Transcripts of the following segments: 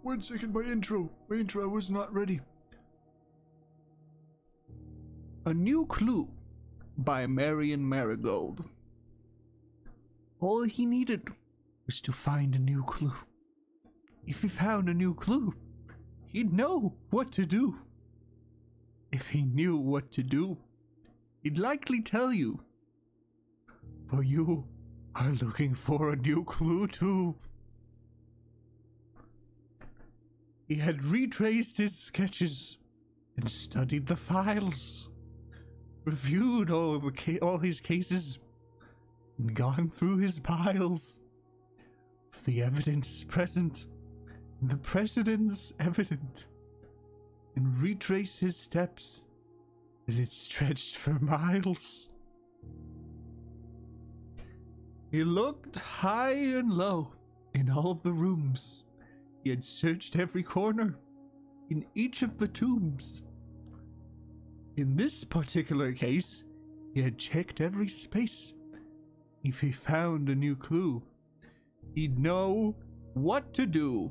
1 second, my intro was not ready. A New Clue by Marion Marigold. All he needed was to find a new clue. If he found a new clue, he'd know what to do. If he knew what to do, he'd likely tell you. For you are looking for a new clue too. He had retraced his sketches and studied the files, reviewed all his cases, and gone through his piles of the evidence present and the precedents evident, and retraced his steps as it stretched for miles. He looked high and low in all of the rooms. He had searched every corner in each of the tombs. In this particular case, he had checked every space. If he found a new clue, he'd know what to do.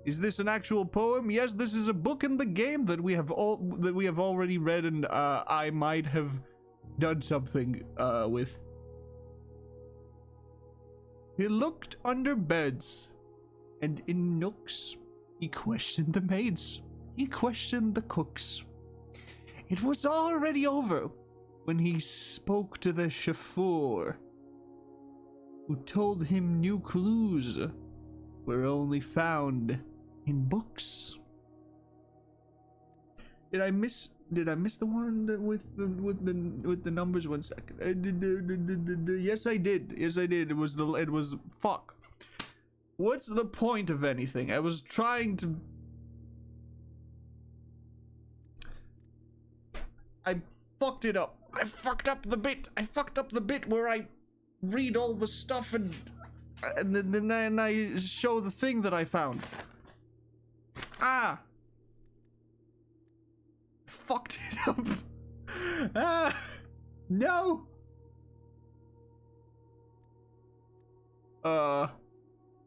Is this an actual poem? Yes, this is a book in the game that we have already read, and I might have done something with. He looked under beds and in nooks. He questioned the maids. He questioned the cooks. It was already over when he spoke to the chauffeur, who told him new clues were only found in books. Did I miss the one with the numbers? 1 second. Yes, I did. It was fuck. What's the point of anything? I was trying to... I fucked it up. I fucked up the bit where I read all the stuff and then I show the thing that I found. Fucked it up. Ah, no.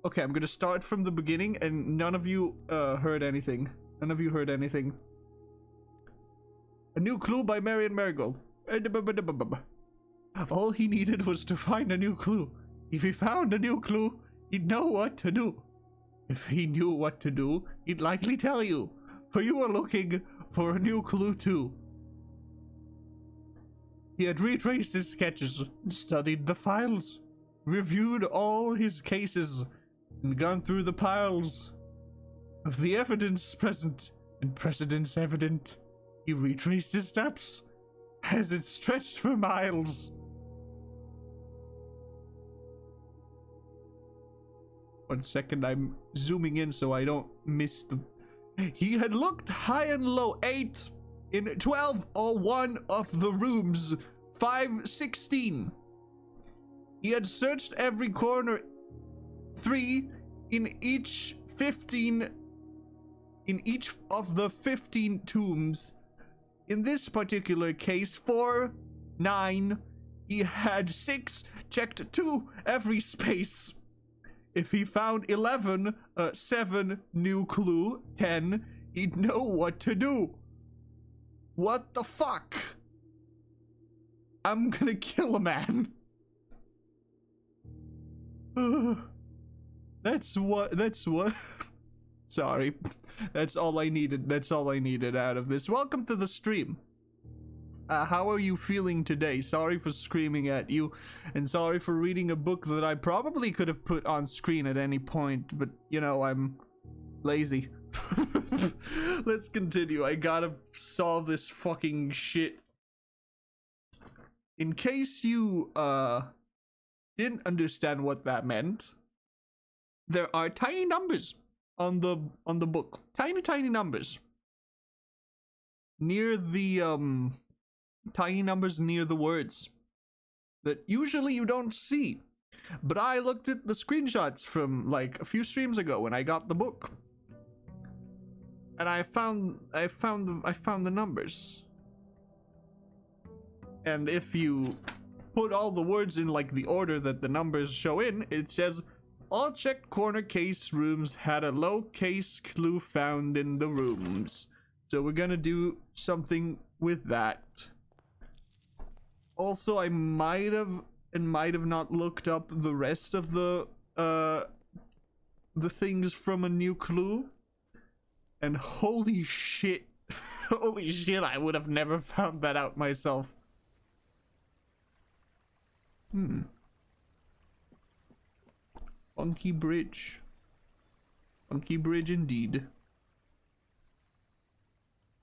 Okay, I'm gonna start from the beginning, and none of you heard anything. None of you heard anything. A new clue by Marion Marigold. All he needed was to find a new clue. If he found a new clue, he'd know what to do. If he knew what to do, he'd likely tell you. For you were looking for a new clue too. He had retraced his sketches, studied the files, reviewed all his cases, and gone through the piles of the evidence present and precedents evident. He retraced his steps as it stretched for miles. One second, I'm zooming in so I don't miss the... He had looked high and low, 8 in 12 or 1 of the rooms, 516. He had searched every corner, 3 in each 15, in each of the 15 tombs. In this particular case, 4, 9. He had 6, checked 2 every space. If he found 11, 7, new clue, 10, he'd know what to do. What the fuck? I'm gonna kill a man. That's what, sorry. That's all I needed out of this. Welcome to the stream. How are you feeling today? Sorry for screaming at you, and sorry for reading a book that I probably could have put on screen at any point, but, you know, I'm lazy. Let's continue. I gotta solve this fucking shit. In case you, didn't understand what that meant, there are tiny numbers on the book. Tiny numbers. Near the, tiny numbers near the words that usually you don't see. But I looked at the screenshots from like a few streams ago when I got the book, and I found the numbers. And if you put all the words in like the order that the numbers show in, it says all checked corner case rooms had a low case clue found in the rooms. So we're gonna do something with that. Also, I might have not looked up the rest of the things from a new clue. And holy shit. Holy shit, I would have never found that out myself. Funky bridge. Funky bridge indeed.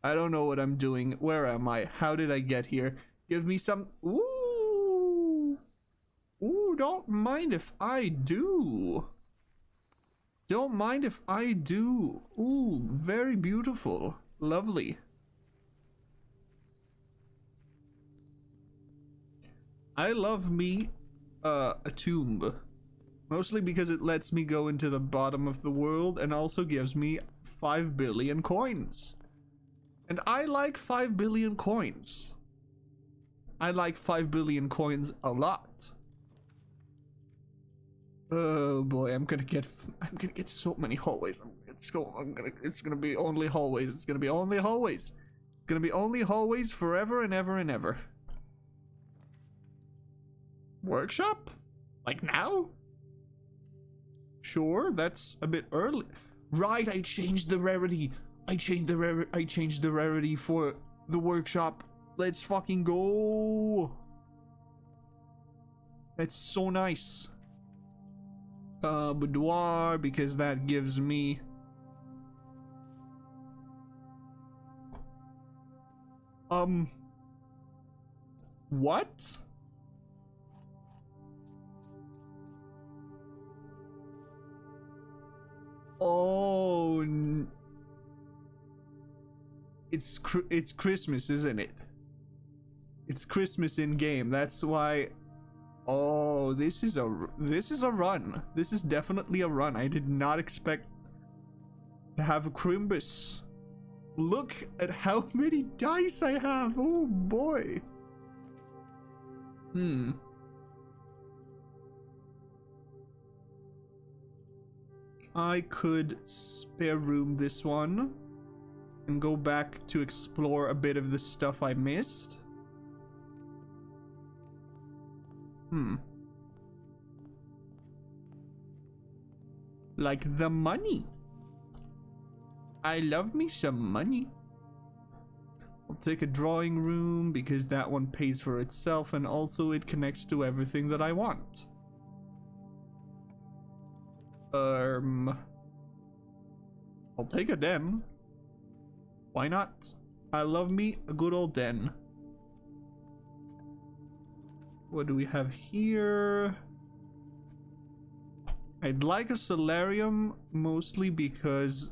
I don't know what I'm doing. Where am I? How did I get here? Give me some... Ooh. Ooh, don't mind if I do. Don't mind if I do. Ooh, very beautiful. Lovely. I love me a tomb. Mostly because it lets me go into the bottom of the world and also gives me 5 billion coins. And I like 5 billion coins. I like 5 billion coins a lot. Oh boy, I'm gonna get so many hallways. It's gonna be only hallways. It's gonna be only hallways. It's gonna be only hallways forever and ever and ever. Workshop? Like now? Sure, that's a bit early. Right, I changed the rarity. I changed the rarity for the workshop. Let's fucking go. That's so nice. Boudoir, because that gives me what? Oh, it's Christmas, isn't it? It's Christmas in game. That's why. Oh, this is a run. This is definitely a run. I did not expect to have a Crimbus Look at how many dice I have. Oh boy. I could spare room this one and go back to explore a bit of the stuff I missed. Like the money. I love me some money. I'll take a drawing room because that one pays for itself and also it connects to everything that I want. I'll take a den. Why not? I love me a good old den. What do we have here? I'd like a solarium mostly because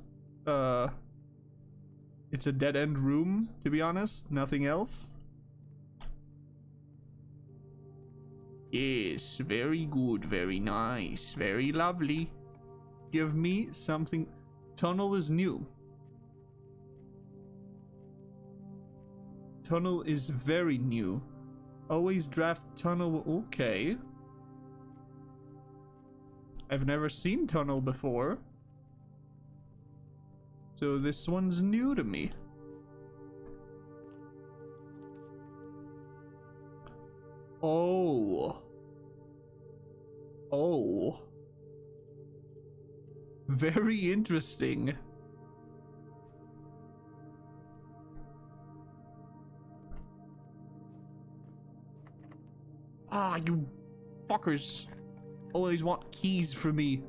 it's a dead-end room, to be honest. Nothing else. Yes, very good, very nice, very lovely. Give me something. Tunnel is new. Tunnel is very new. Always draft tunnel. Okay. I've never seen tunnel before. So this one's new to me. Oh. Oh. Very interesting. Ah, you fuckers. Always want keys for me.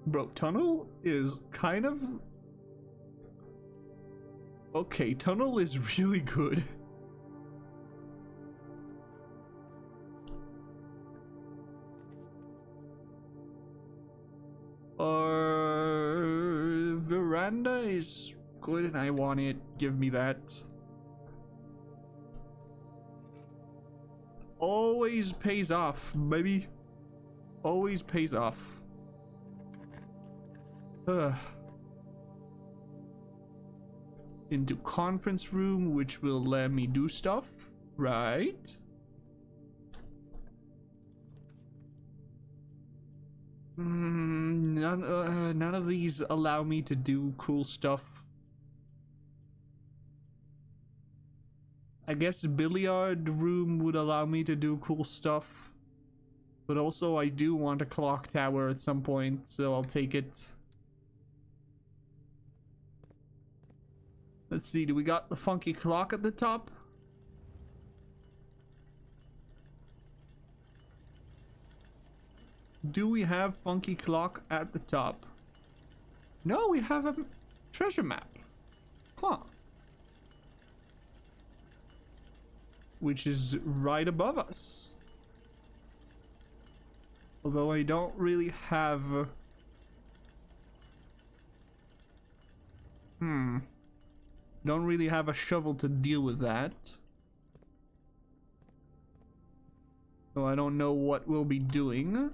Bro, tunnel is kind of... Okay, tunnel is really good. Veranda is good and I want it. Give me that. Always pays off, baby. Always pays off. Into conference room, which will let me do stuff, right? None of these allow me to do cool stuff. I guess billiard room would allow me to do cool stuff. But also I do want a clock tower at some point, so I'll take it. Let's see, do we got the funky clock at the top? Do we have funky clock at the top? No, we have a treasure map. Huh. Which is right above us. Although I don't really have... Don't really have a shovel to deal with that. So I don't know what we'll be doing.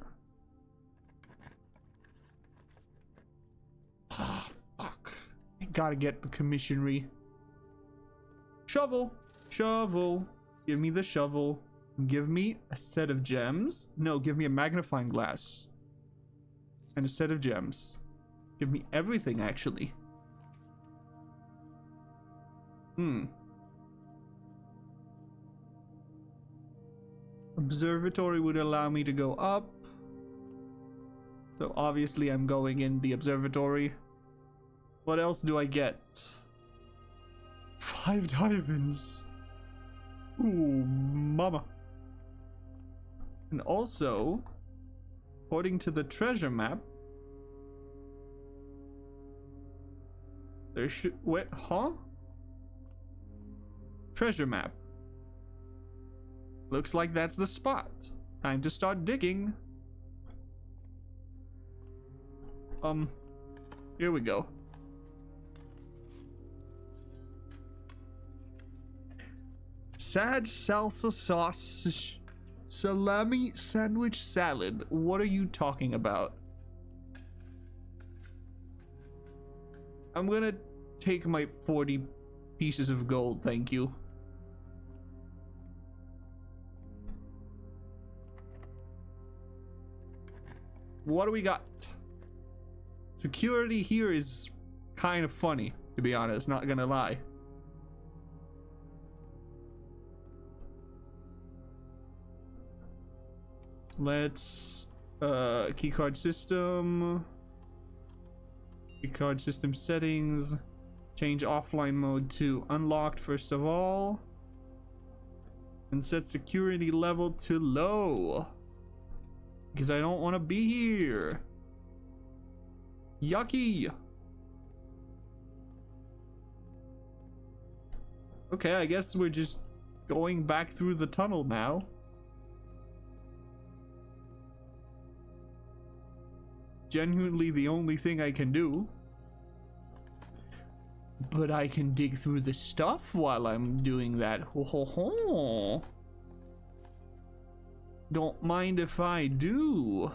Ah, fuck. I gotta get the commissionary. Shovel! Shovel! Give me the shovel. Give me a set of gems. No, give me a magnifying glass. And a set of gems. Give me everything, actually. Observatory would allow me to go up. So obviously I'm going in the observatory. What else do I get? 5 diamonds. Ooh, mama. And also, according to the treasure map, there should... Wait, huh? Treasure map. Looks like that's the spot. Time to start digging. Here we go. Sad salsa sauce salami sandwich salad. What are you talking about? I'm gonna take my 40 pieces of gold, thank you. What do we got? Security here is kind of funny, to be honest, not gonna lie. Let's keycard system settings, change offline mode to unlocked first of all, and set security level to low because I don't want to be here. Yucky. Okay, I guess we're just going back through the tunnel now. Genuinely the only thing I can do. But I can dig through the stuff while I'm doing that. Ho ho ho. Don't mind if I do.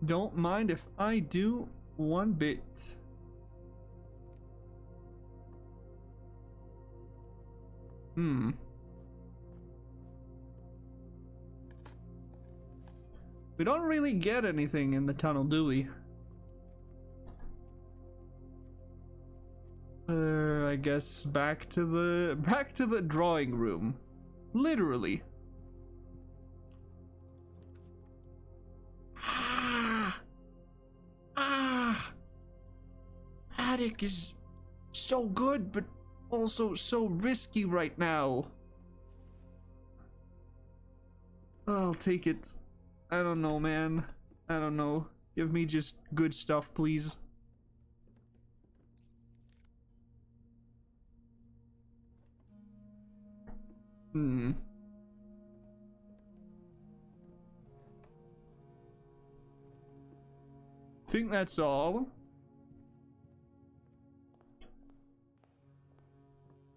Don't mind if I do one bit. We don't really get anything in the tunnel, do we? I guess back to the drawing room. Literally. Attic is so good, but also so risky right now. I'll take it. I don't know, man. I don't know. Give me just good stuff, please. Think that's all.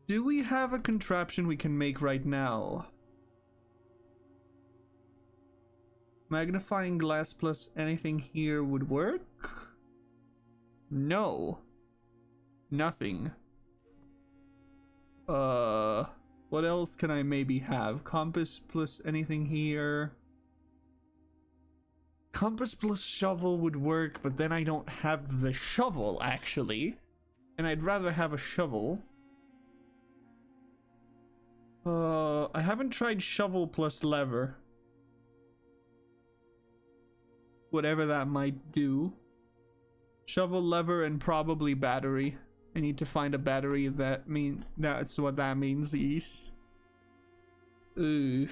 Do we have a contraption we can make right now? Magnifying glass plus anything here would work? No. Nothing. What else can I maybe have? Compass plus anything here. Compass plus shovel would work, but then I don't have the shovel, actually. And I'd rather have a shovel. I haven't tried shovel plus lever. Whatever that might do. Shovel, lever, and probably battery. I need to find a battery that's what that means, yeesh. Ugh.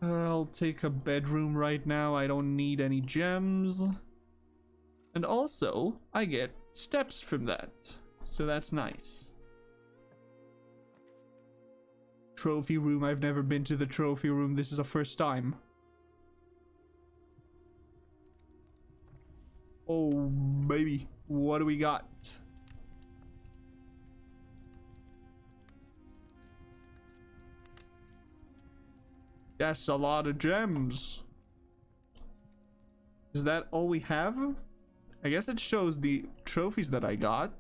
I'll take a bedroom right now. I don't need any gems. And also, I get steps from that. So that's nice. Trophy room. I've never been to the trophy room. This is a first time. Oh, baby. What do we got? That's a lot of gems. Is that all we have? I guess it shows the trophies that I got.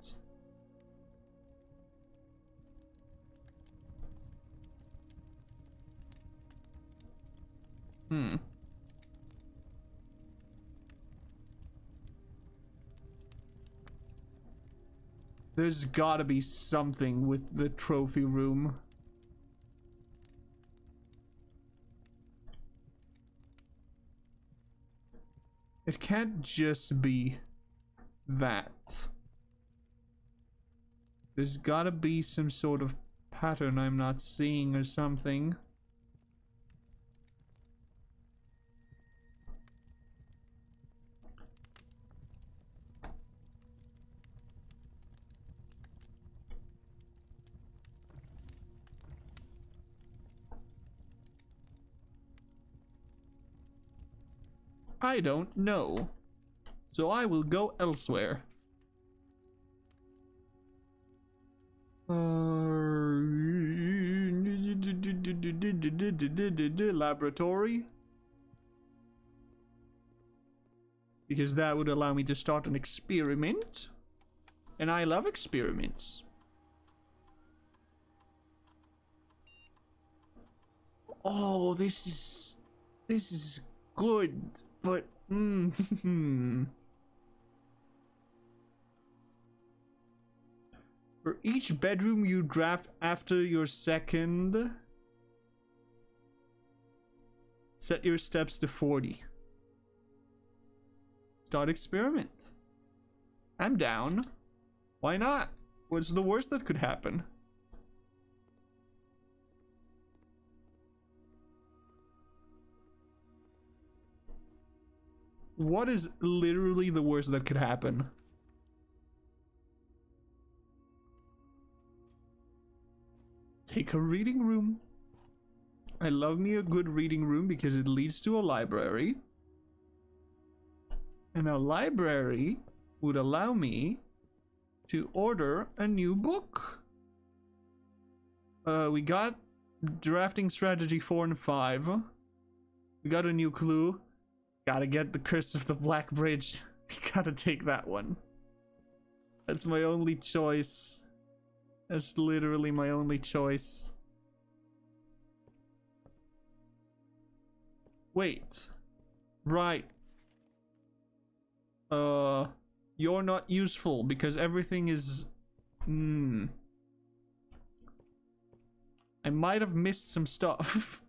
There's gotta be something with the trophy room. It can't just be that. There's gotta be some sort of pattern I'm not seeing or something. I don't know. So I will go elsewhere. Laboratory. Because that would allow me to start an experiment. And I love experiments. Oh, this is good, but For each bedroom you draft after your second, set your steps to 40. Start experiment. I'm down. Why not? What's the worst that could happen? What is literally the worst that could happen? Take a reading room. I love me a good reading room because it leads to a library. And a library would allow me to order a new book. We got drafting strategy 4 and 5. We got a new clue. Gotta get the Curse of the Black Bridge. Gotta take that one. That's my only choice. That's literally my only choice. Wait. Right. You're not useful because everything is... I might have missed some stuff.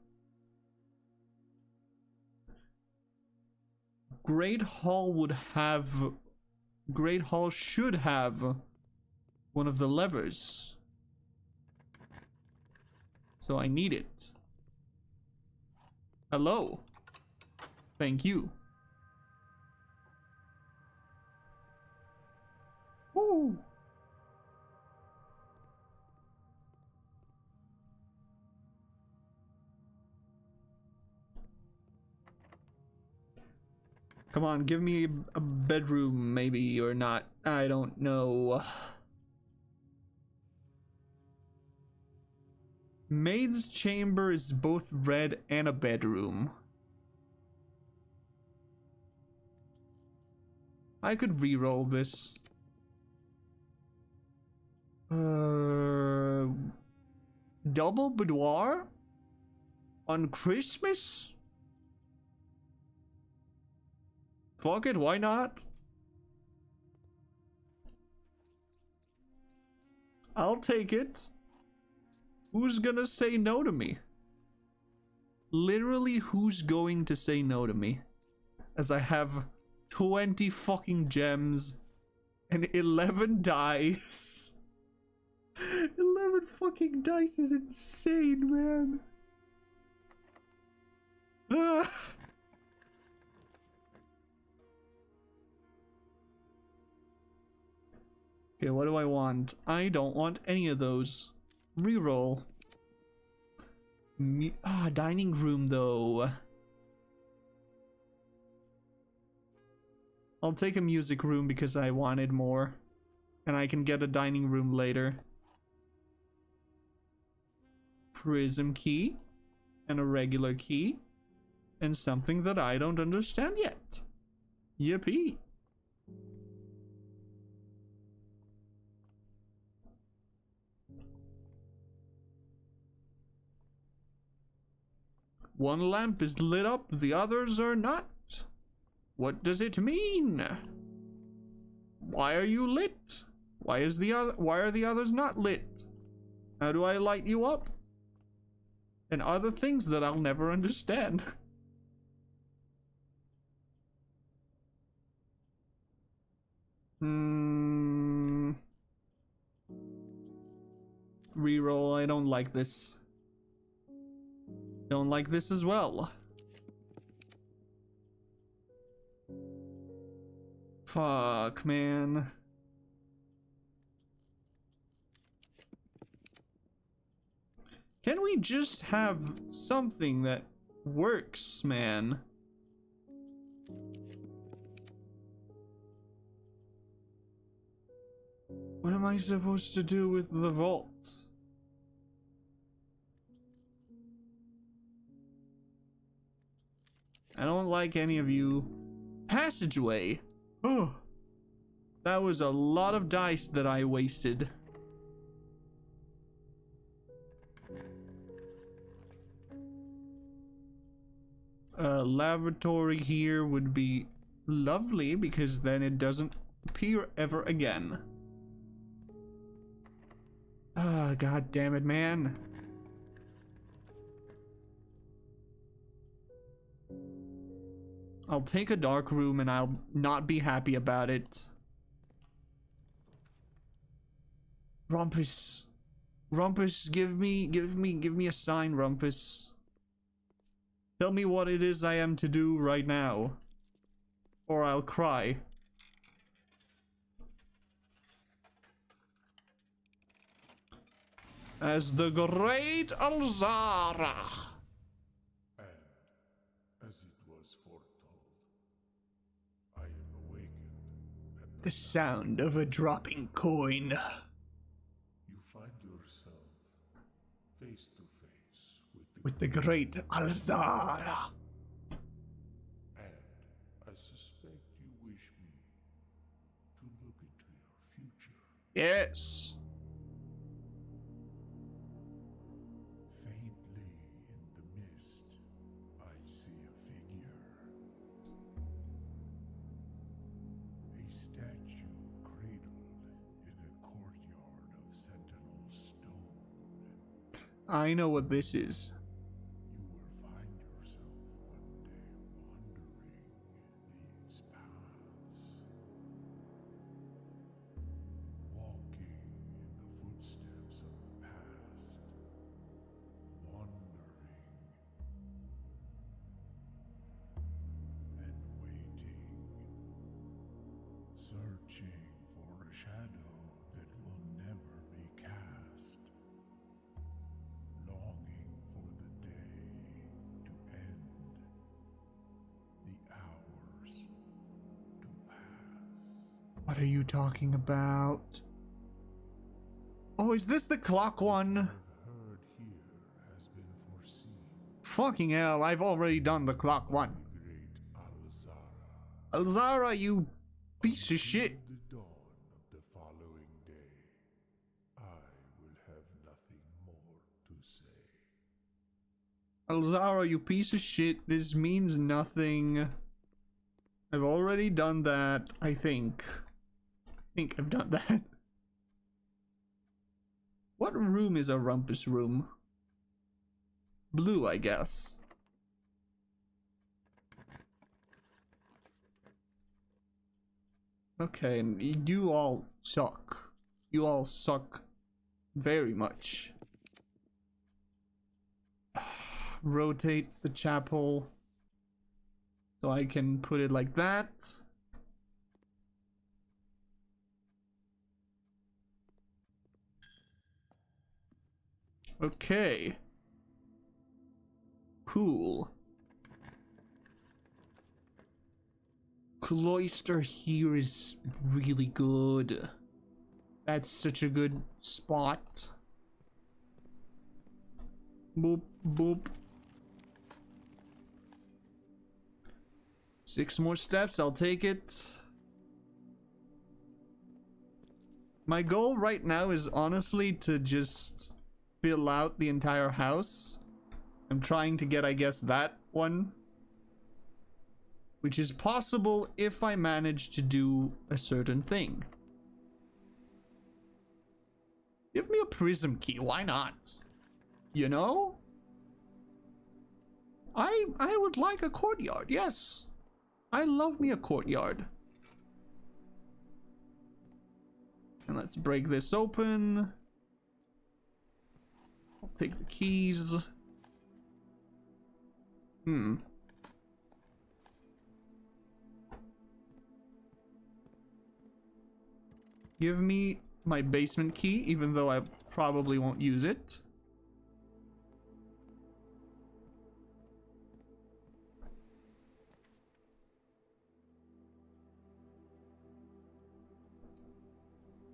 Great Hall would have... Great Hall should have one of the levers. So I need it. Hello. Thank you. Woo. Come on, give me a bedroom, maybe, or not. I don't know. Maid's chamber is both red and a bedroom. I could re-roll this. Double boudoir? On Christmas? Fuck it, why not? I'll take it. Who's gonna say no to me? Literally, who's going to say no to me? As I have 20 fucking gems and 11 dice. 11 fucking dice is insane, man. Ah. Okay, what do I want? I don't want any of those. Reroll. Dining room though. I'll take a music room because I wanted more. And I can get a dining room later. Prism key. And a regular key. And something that I don't understand yet. Yippee. One lamp is lit up, the others are not. What does it mean? Why are you lit? Why are the others not lit? How do I light you up? And other things that I'll never understand. Reroll, I don't like this. Don't like this as well. Fuck, man. Can we just have something that works, man? What am I supposed to do with the vault? I don't like any of you. Passageway. Oh, that was a lot of dice that I wasted. Lavatory here would be lovely because then it doesn't appear ever again. Ah, god damn it, man. I'll take a dark room and I'll not be happy about it. Rumpus. Rumpus, give me a sign, Rumpus. Tell me what it is I am to do right now. Or I'll cry. As the great Alzara. And as it was foretold, I am awakened at The sound of a dropping coin. you find yourself face to face With the great Alzara. and I suspect you wish me to look into your future. Yes. Faintly in the mist, I see a figure. A statue cradled in a courtyard of sentinel stone. I know what this is. You will find yourself one day wandering these paths, walking in the footsteps of the past, wandering and waiting, searching for a shadow that will never be cast, longing for the day to end, the hours to pass. What are you talking about? Oh, is this the clock one? I've heard here has been foreseen. Fucking hell, I've already done the clock one. The great Alzara. Alzara, you piece of shit. At the dawn of the following day, I will have nothing more to say. Alzara, you piece of shit. This means nothing. I've already done that, I think. I think I've done that. What room is a rumpus room? Blue, I guess. Okay, and you all suck. You all suck very much. Rotate the chapel so I can put it like that. Okay. Cool. Cloister here is really good. That's such a good spot. Boop, boop. 6 more steps, I'll take it. My goal right now is honestly to just fill out the entire house. I'm trying to get, I guess, that one. Which is possible if I manage to do a certain thing. Give me a prism key, why not? You know? I would like a courtyard, yes. I love me a courtyard. And let's break this open. I'll take the keys. Give me my basement key, even though I probably won't use it.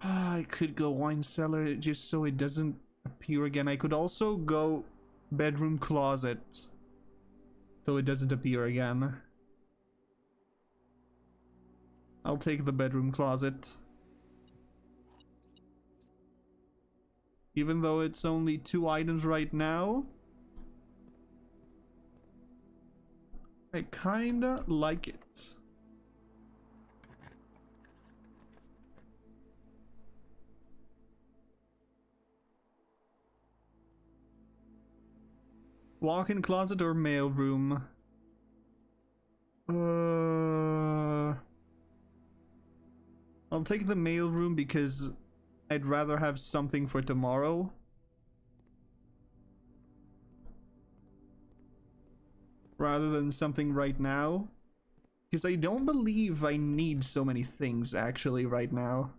I could go wine cellar just so it doesn't appear again. I could also go bedroom closet. so it doesn't appear again. I'll take the bedroom closet. Even though it's only 2 items right now, I kinda like it. Walk-in closet or mail room? I'll take the mail room because I'd rather have something for tomorrow. Rather than something right now. Because I don't believe I need so many things actually right now.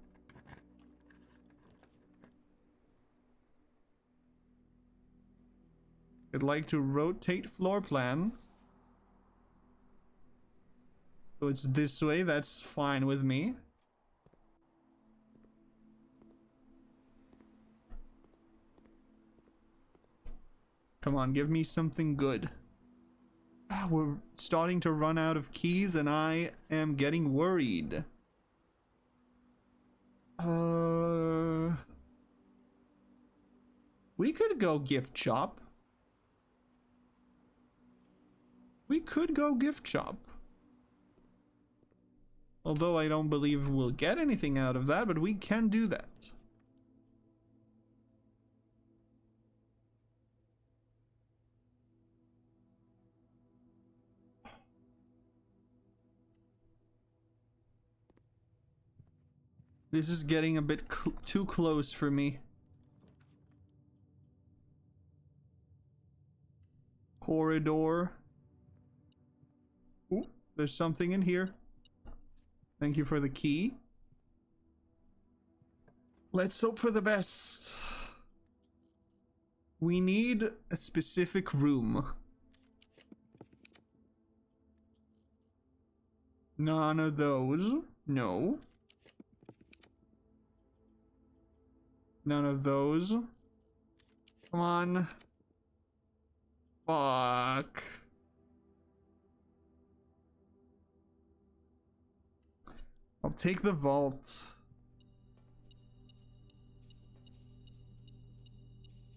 I'd like to rotate floor plan. So it's this way, that's fine with me. Come on, give me something good. Ah, we're starting to run out of keys and I am getting worried. We could go gift shop. We could go gift shop. Although I don't believe we'll get anything out of that, but we can do that. This is getting a bit too close for me. Corridor. Ooh, there's something in here. Thank you for the key. Let's hope for the best. We need a specific room. None of those. No. None of those. Come on. Fuck. I'll take the vault.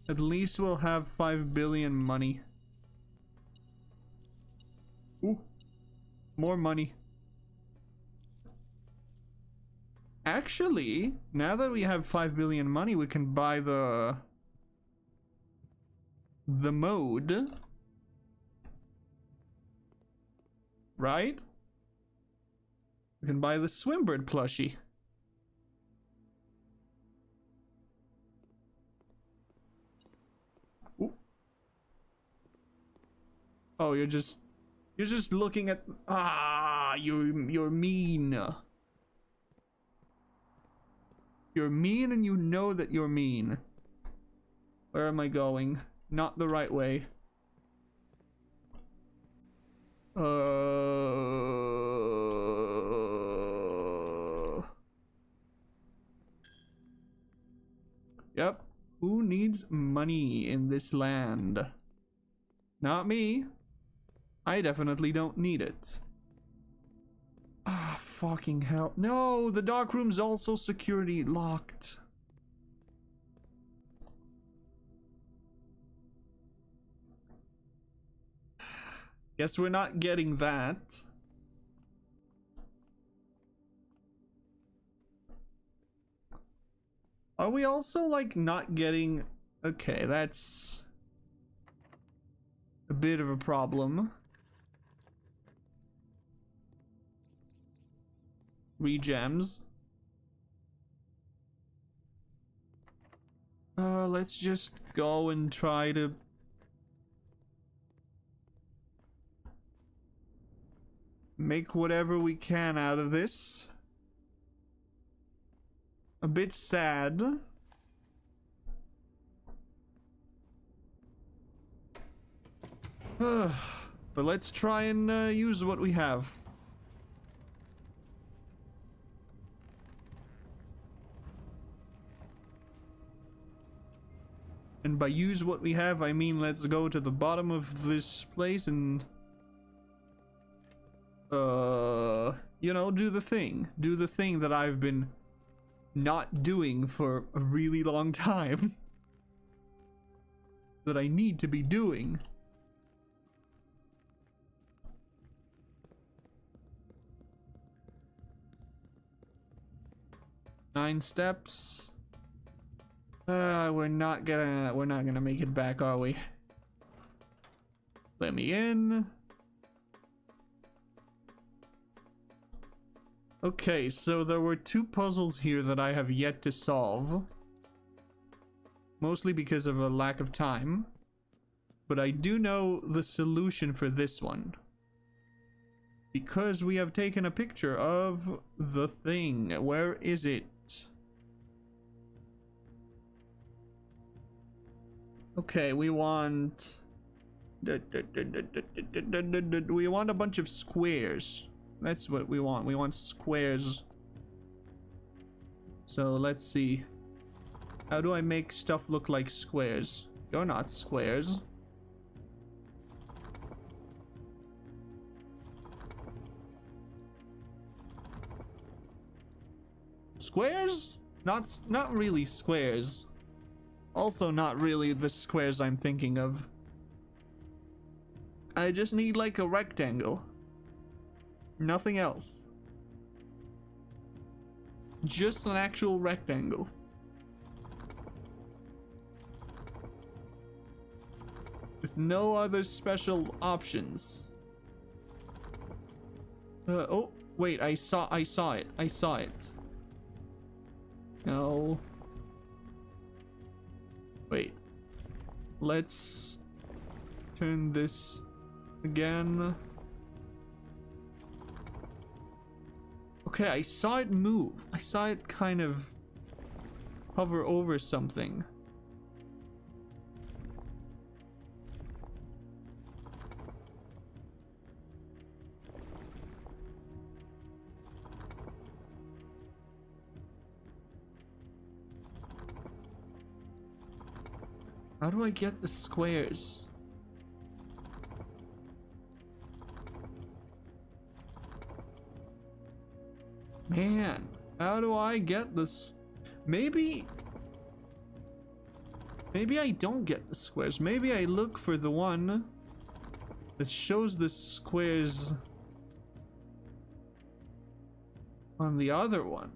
At least we'll have 5 billion money. Ooh. More money. Actually, now that we have 5 billion money, we can buy the mode. Right? We can buy the Swimbird plushie. Ooh. Oh, you're just looking at you're mean. You're mean and you know that you're mean. Where am I going? Not the right way. Yep. Who needs money in this land? Not me. I definitely don't need it. Ah, fucking hell. No, the dark room's also security locked. Guess we're not getting that. Are we also, like, not getting... Okay, that's a bit of a problem. Regems. Let's just go and try to... make whatever we can out of this. A bit sad. But let's try and use what we have. And by use what we have, I mean let's go to the bottom of this place and you know, do the thing. Do the thing that I've been not doing for a really long time. That I need to be doing. Nine steps. We're not gonna make it back, are we? Let me in. Okay, so there were two puzzles here that I have yet to solve. Mostly because of a lack of time. But I do know the solution for this one. Because we have taken a picture of the thing. Where is it? Okay, we want... We want a bunch of squares. That's what we want. We want squares. So let's see. How do I make stuff look like squares? You're not squares. Squares? Not really squares. Also not really the squares I'm thinking of. I just need like a rectangle. Nothing else. Just an actual rectangle. With no other special options. Oh, wait, I saw it. No. Wait. Let's turn this again. Okay, I saw it move. I saw it kind of hover over something. How do I get the squares? Man, how do I get this? Maybe I don't get the squares. Maybe I look for the one that shows the squares on the other one.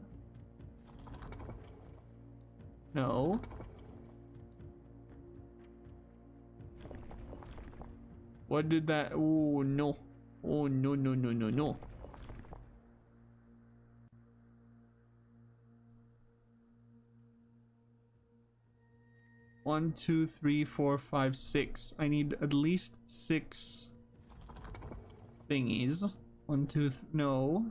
No. What did that? Oh no. Oh no, no, no, no, no. One, two, three, four, five, six. I need at least 6 thingies. One, two, no.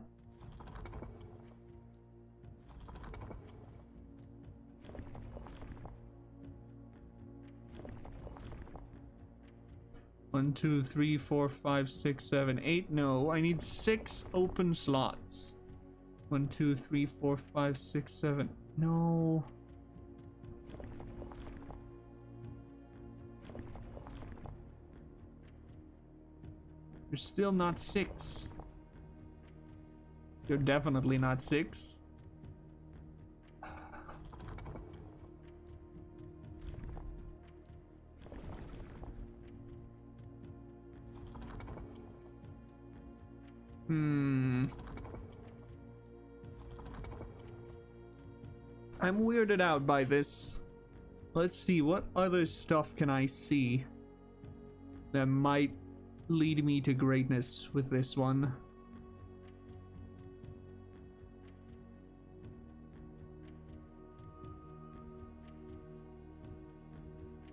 One, two, three, four, five, six, seven, 8. No, I need 6 open slots. 1, 2, 3, 4, 5, 6, 7. No. You're still not 6. You're definitely not 6. I'm weirded out by this. Let's see, what other stuff can I see that might lead me to greatness with this one?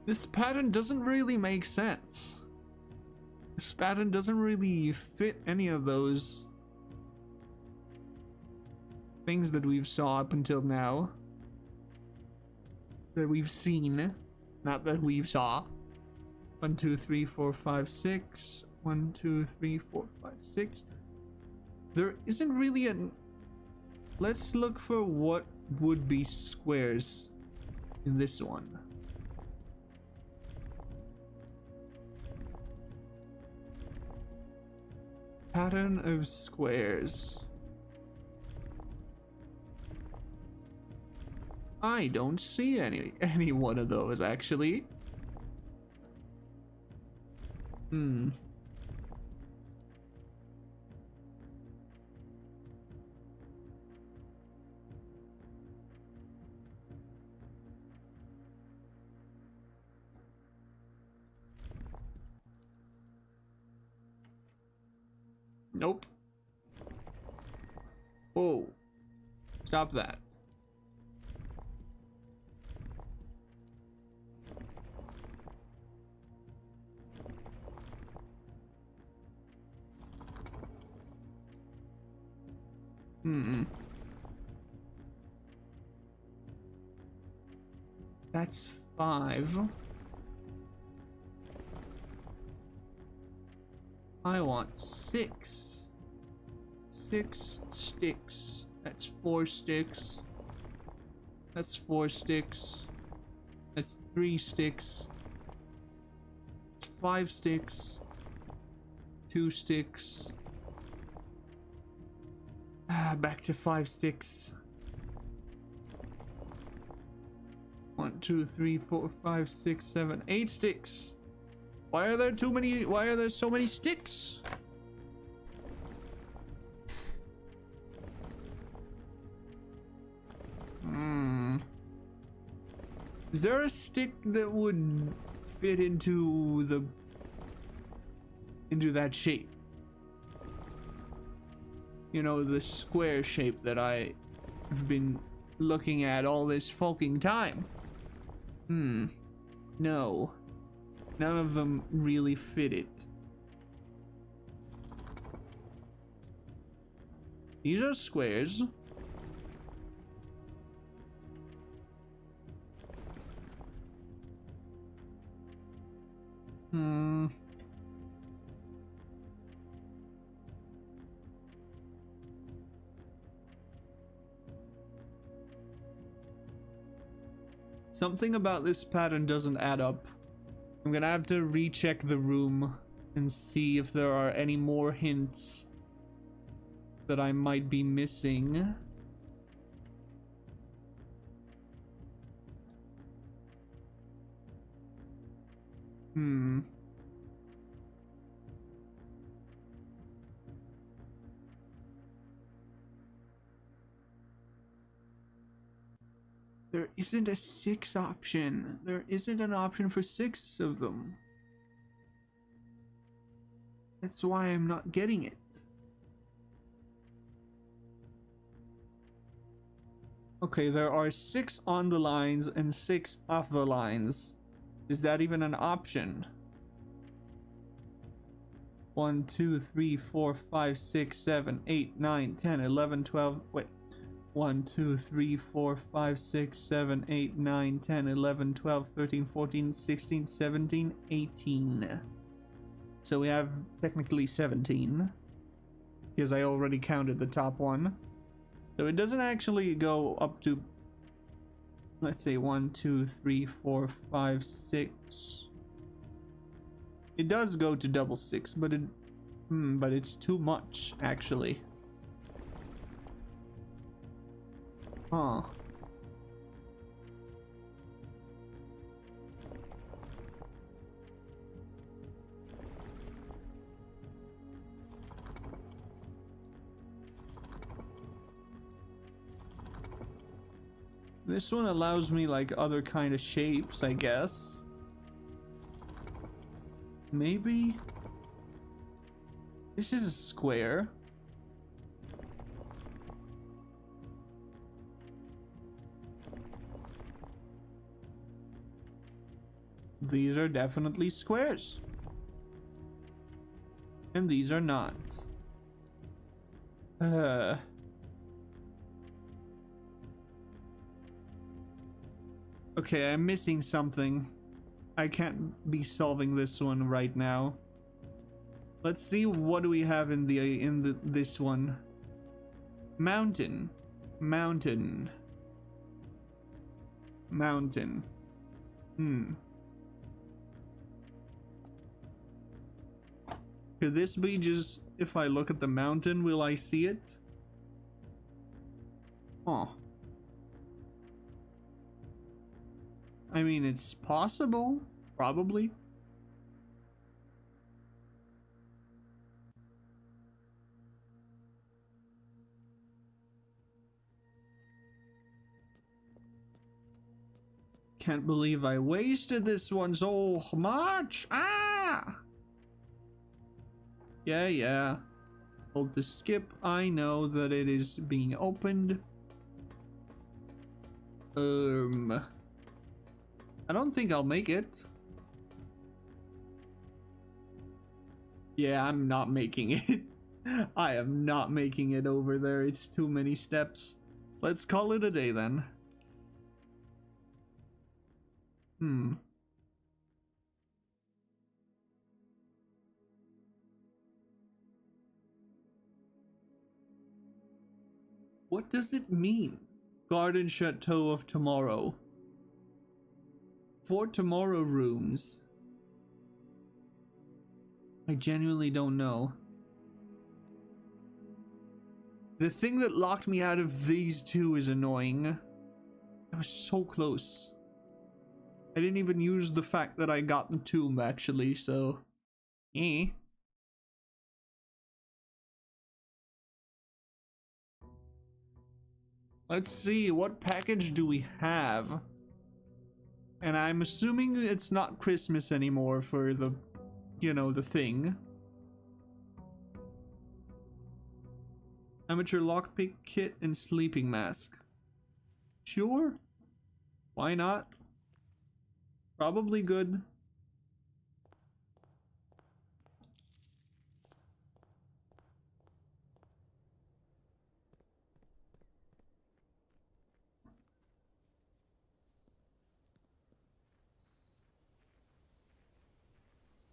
This pattern doesn't really make sense. This pattern doesn't really fit any of those things that we've saw up until now. That we've seen. Not that we've saw. 1, 2, 3, 4, 5, 6. 1, 2, 3, 4, 5, 6. There isn't really an... Let's look for what would be squares in this one. Pattern of squares. I don't see any one of those actually. Hmm. Nope. Oh. Stop that. Hmm. That's 5. I want 6. 6 sticks. That's 4 sticks. That's 4 sticks. That's 3 sticks. It's 5 sticks. 2 sticks. Back to 5 sticks. 1, 2, 3, 4, 5, 6, 7, 8 sticks. Why are there why are there so many sticks? Is there a stick that would fit into that shape? You know, the square shape that I have been looking at all this fucking time. No. None of them really fit it. These are squares. Something about this pattern doesn't add up. I'm gonna have to recheck the room and see if there are any more hints that I might be missing. There isn't a 6 option. There isn't an option for 6 of them. That's why I'm not getting it. Okay, there are 6 on the lines and 6 off the lines. Is that even an option? 1, 2, 3, 4, 5, 6, 7, 8, 9, 10, 11, 12. Wait. 1, 2, 3, 4, 5, 6, 7, 8, 9, 10, 11, 12, 13, 14, 16, 17, 18. So we have technically 17. Because I already counted the top one. So it doesn't actually go up to, let's say 1, 2, 3, 4, 5, 6. It does go to double 6, but it's too much actually. Huh. This one allows me like other kind of shapes, I guess. Maybe this is a square. These are definitely squares. And these are not. Okay, I'm missing something. I can't be solving this one right now. Let's see what do we have in this one. Mountain. Mountain. Mountain. Could this be just if I look at the mountain, will I see it? Huh. I mean, it's possible. Probably. Can't believe I wasted this one so much. Ah! Yeah. Hold to skip. I know that it is being opened. I don't think I'll make it. Yeah, I'm not making it. I am not making it over there. It's too many steps. Let's call it a day then. What does it mean? Garden Chateau of Tomorrow. For tomorrow rooms. I genuinely don't know. The thing that locked me out of these two is annoying. I was so close. I didn't even use the fact that I got the tomb actually, so... Eh. Let's see, what package do we have? And I'm assuming it's not Christmas anymore for the, you know, the thing. Amateur lockpick kit and sleeping mask. Sure. Why not? Probably good.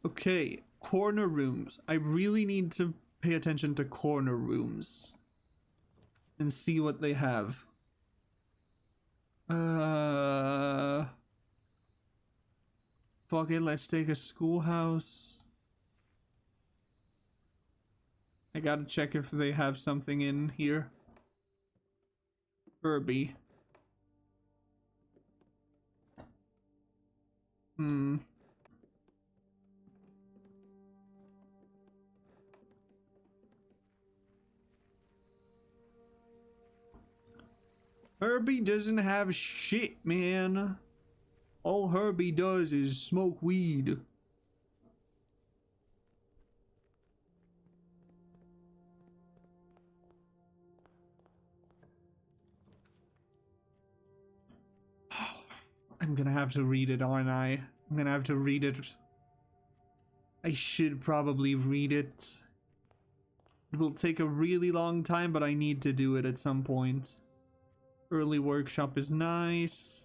Okay, corner rooms. I really need to pay attention to corner rooms and see what they have. Fuck it, let's take a schoolhouse. I gotta check if they have something in here. Furby. Herbie doesn't have shit, man. All Herbie does is smoke weed. I'm gonna have to read it, aren't I? I'm gonna have to read it. I should probably read it. It will take a really long time, but I need to do it at some point. Early workshop is nice.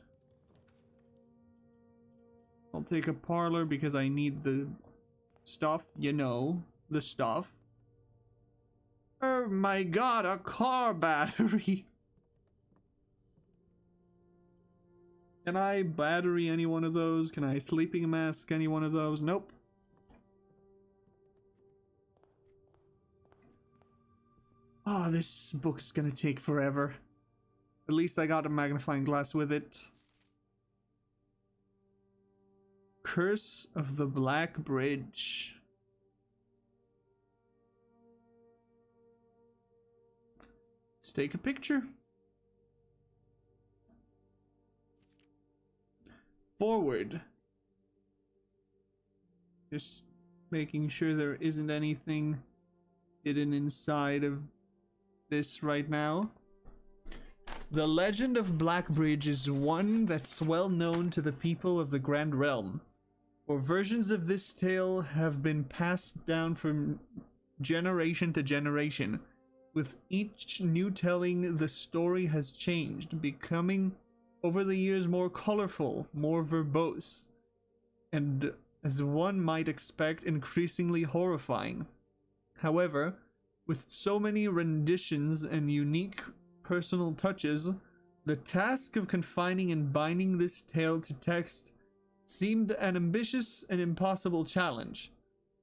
I'll take a parlor because I need the stuff, you know, the stuff. Oh my god, a car battery! Can I battery any one of those? Can I sleeping mask any one of those? Nope. Oh, this book's gonna take forever. At least I got a magnifying glass with it. Curse of the Black Bridge. Let's take a picture. Forward. Just making sure there isn't anything hidden inside of this right now. The legend of Blackbridge is one that's well known to the people of the Grand Realm, for versions of this tale have been passed down from generation to generation. With each new telling, the story has changed, becoming over the years more colorful, more verbose, and, as one might expect, increasingly horrifying. However, with so many renditions and unique personal touches, the task of confining and binding this tale to text seemed an ambitious and impossible challenge.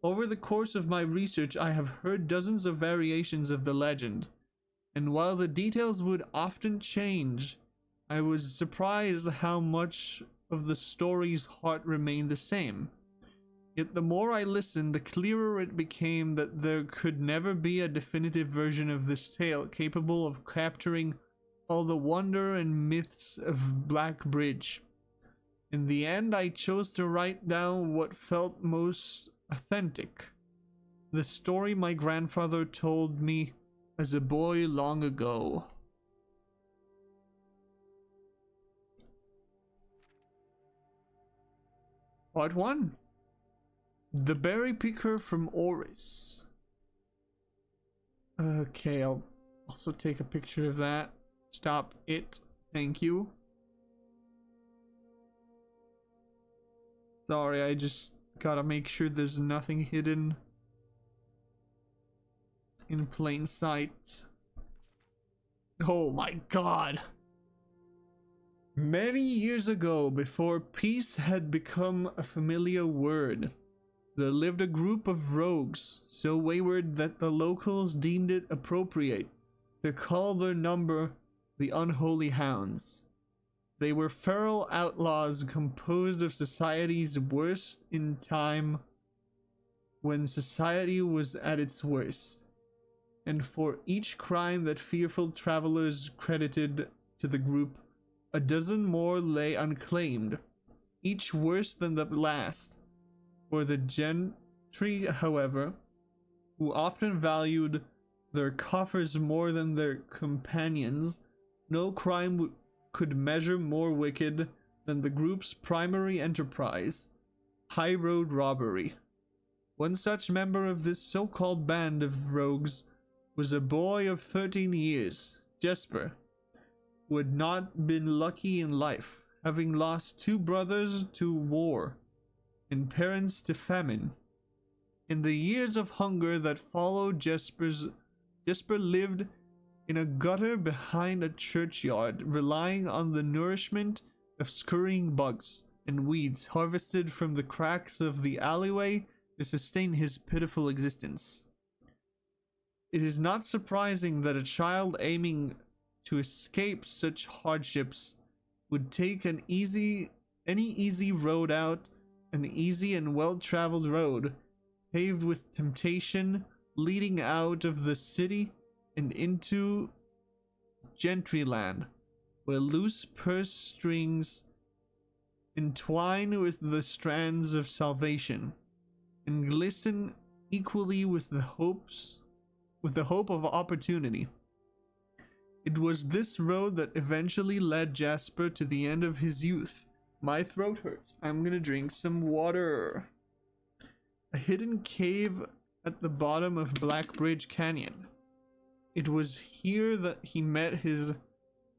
Over the course of my research, I have heard dozens of variations of the legend, and while the details would often change, I was surprised how much of the story's heart remained the same. Yet the more I listened, the clearer it became that there could never be a definitive version of this tale capable of capturing all the wonder and myths of Black Bridge. In the end, I chose to write down what felt most authentic. The story my grandfather told me as a boy long ago. Part 1. The Berry Picker from Oris. Okay, I'll also take a picture of that. Stop it. Thank you. Sorry, I just gotta make sure there's nothing hidden in plain sight. Oh my god. Many years ago, before peace had become a familiar word, there lived a group of rogues so wayward that the locals deemed it appropriate to call their number the Unholy Hounds. They were feral outlaws composed of society's worst in time when society was at its worst, and for each crime that fearful travelers credited to the group, a dozen more lay unclaimed, each worse than the last. For the gentry, however, who often valued their coffers more than their companions, no crime could measure more wicked than the group's primary enterprise, high road robbery. One such member of this so-called band of rogues was a boy of 13 years, Jesper, who had not been lucky in life, having lost 2 brothers to war and parents to famine. In the years of hunger that followed, Jesper lived in a gutter behind a churchyard, relying on the nourishment of scurrying bugs and weeds harvested from the cracks of the alleyway to sustain his pitiful existence. It is not surprising that a child aiming to escape such hardships would take any easy road out, an easy and well-traveled road, paved with temptation, leading out of the city and into Gentryland, where loose purse strings entwine with the strands of salvation, and glisten equally with the hope of opportunity. It was this road that eventually led Jasper to the end of his youth. My throat hurts. I'm gonna drink some water. A hidden cave at the bottom of Black Bridge Canyon. It was here that he met his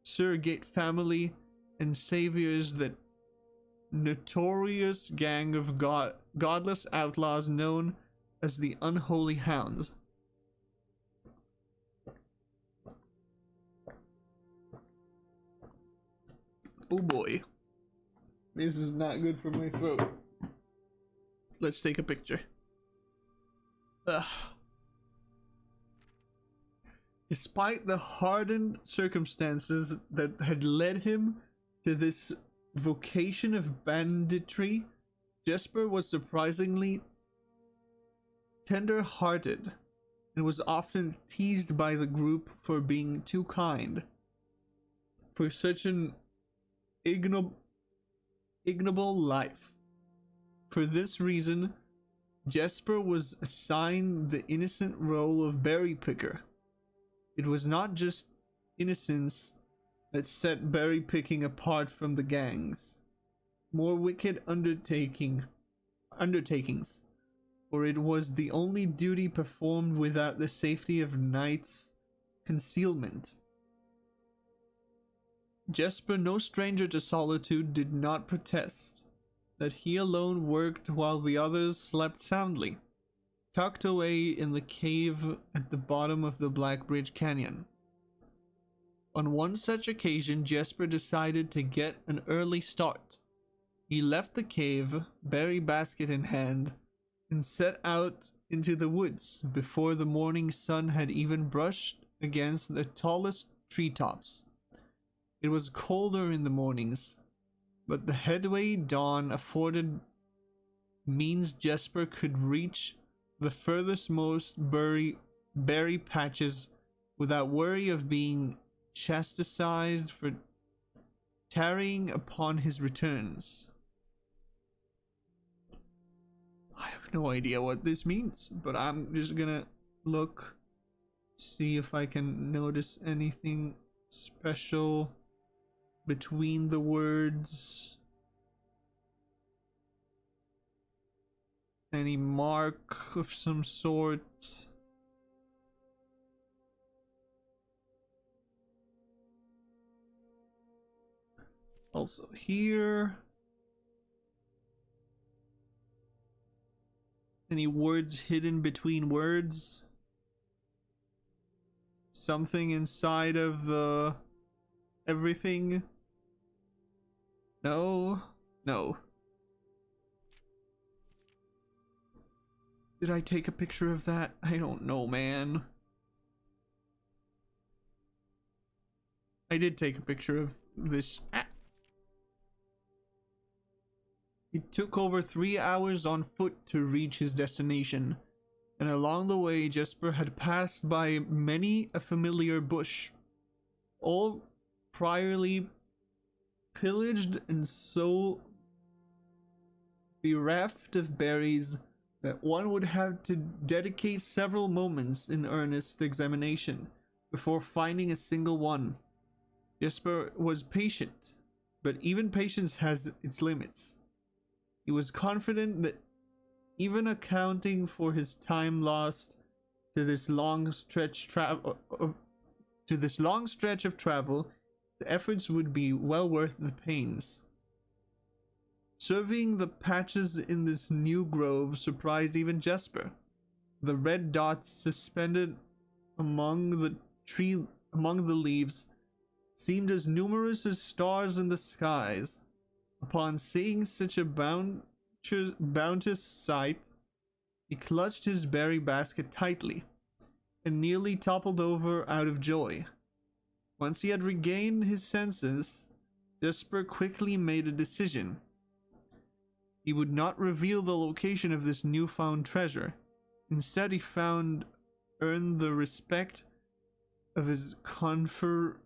surrogate family and saviors, that notorious gang of godless outlaws known as the Unholy Hounds. Oh boy. This is not good for my throat. Let's take a picture. Ugh. Despite the hardened circumstances that had led him to this vocation of banditry, Jesper was surprisingly tender-hearted and was often teased by the group for being too kind. For such an ignoble life. For this reason, Jesper was assigned the innocent role of berry picker. It was not just innocence that set berry picking apart from the gang's more wicked undertakings, for it was the only duty performed without the safety of night's concealment. Jesper, no stranger to solitude, did not protest that he alone worked while the others slept soundly, tucked away in the cave at the bottom of the Black Bridge Canyon. On one such occasion, Jesper decided to get an early start. He left the cave, berry basket in hand, and set out into the woods before the morning sun had even brushed against the tallest treetops. It was colder in the mornings, but the headway dawn afforded means Jesper could reach the furthest most berry patches without worry of being chastised for tarrying upon his returns. I have no idea what this means, but I'm just gonna look, see if I can notice anything special between the words. Any mark of some sort. Also here. Any words hidden between words? Something inside of the everything? No. No. Did I take a picture of that? I don't know, man. I did take a picture of this. It took over 3 hours on foot to reach his destination, and along the way Jesper had passed by many a familiar bush, all priorly pillaged and so bereft of berries that one would have to dedicate several moments in earnest examination before finding a single one. Jesper was patient, but even patience has its limits. He was confident that even accounting for his time lost to this long stretch of travel, the efforts would be well worth the pains. Surveying the patches in this new grove surprised even Jesper. The red dots suspended among the leaves seemed as numerous as stars in the skies. Upon seeing such a bounteous sight, he clutched his berry basket tightly and nearly toppled over out of joy. Once he had regained his senses, Jesper quickly made a decision. He would not reveal the location of this newfound treasure. Instead, he earned the respect of his confederates,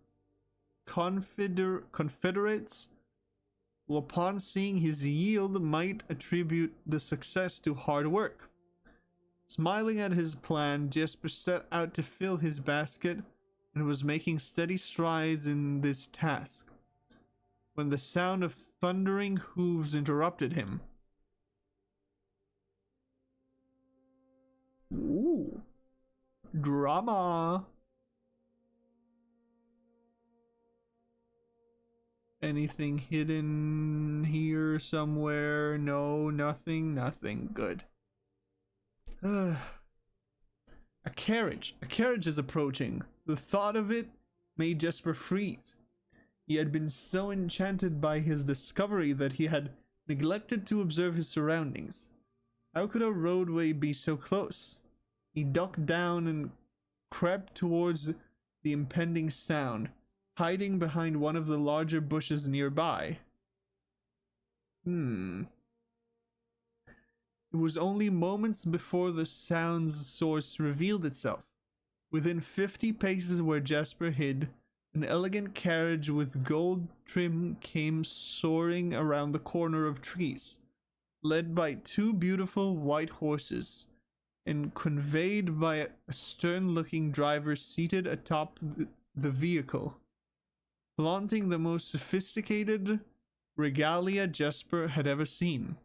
who upon seeing his yield might attribute the success to hard work. Smiling at his plan, Jesper set out to fill his basket and was making steady strides in this task when the sound of thundering hooves interrupted him. Ooh, drama. Anything hidden here somewhere? No, nothing, nothing. Good. A carriage. A carriage is approaching. The thought of it made Jesper freeze. He had been so enchanted by his discovery that he had neglected to observe his surroundings. How could a roadway be so close? He ducked down and crept towards the impending sound, hiding behind one of the larger bushes nearby. It was only moments before the sound's source revealed itself. Within 50 paces where Jesper hid, an elegant carriage with gold trim came soaring around the corner of trees, led by 2 beautiful white horses, and conveyed by a stern-looking driver seated atop the vehicle, flaunting the most sophisticated regalia Jesper had ever seen.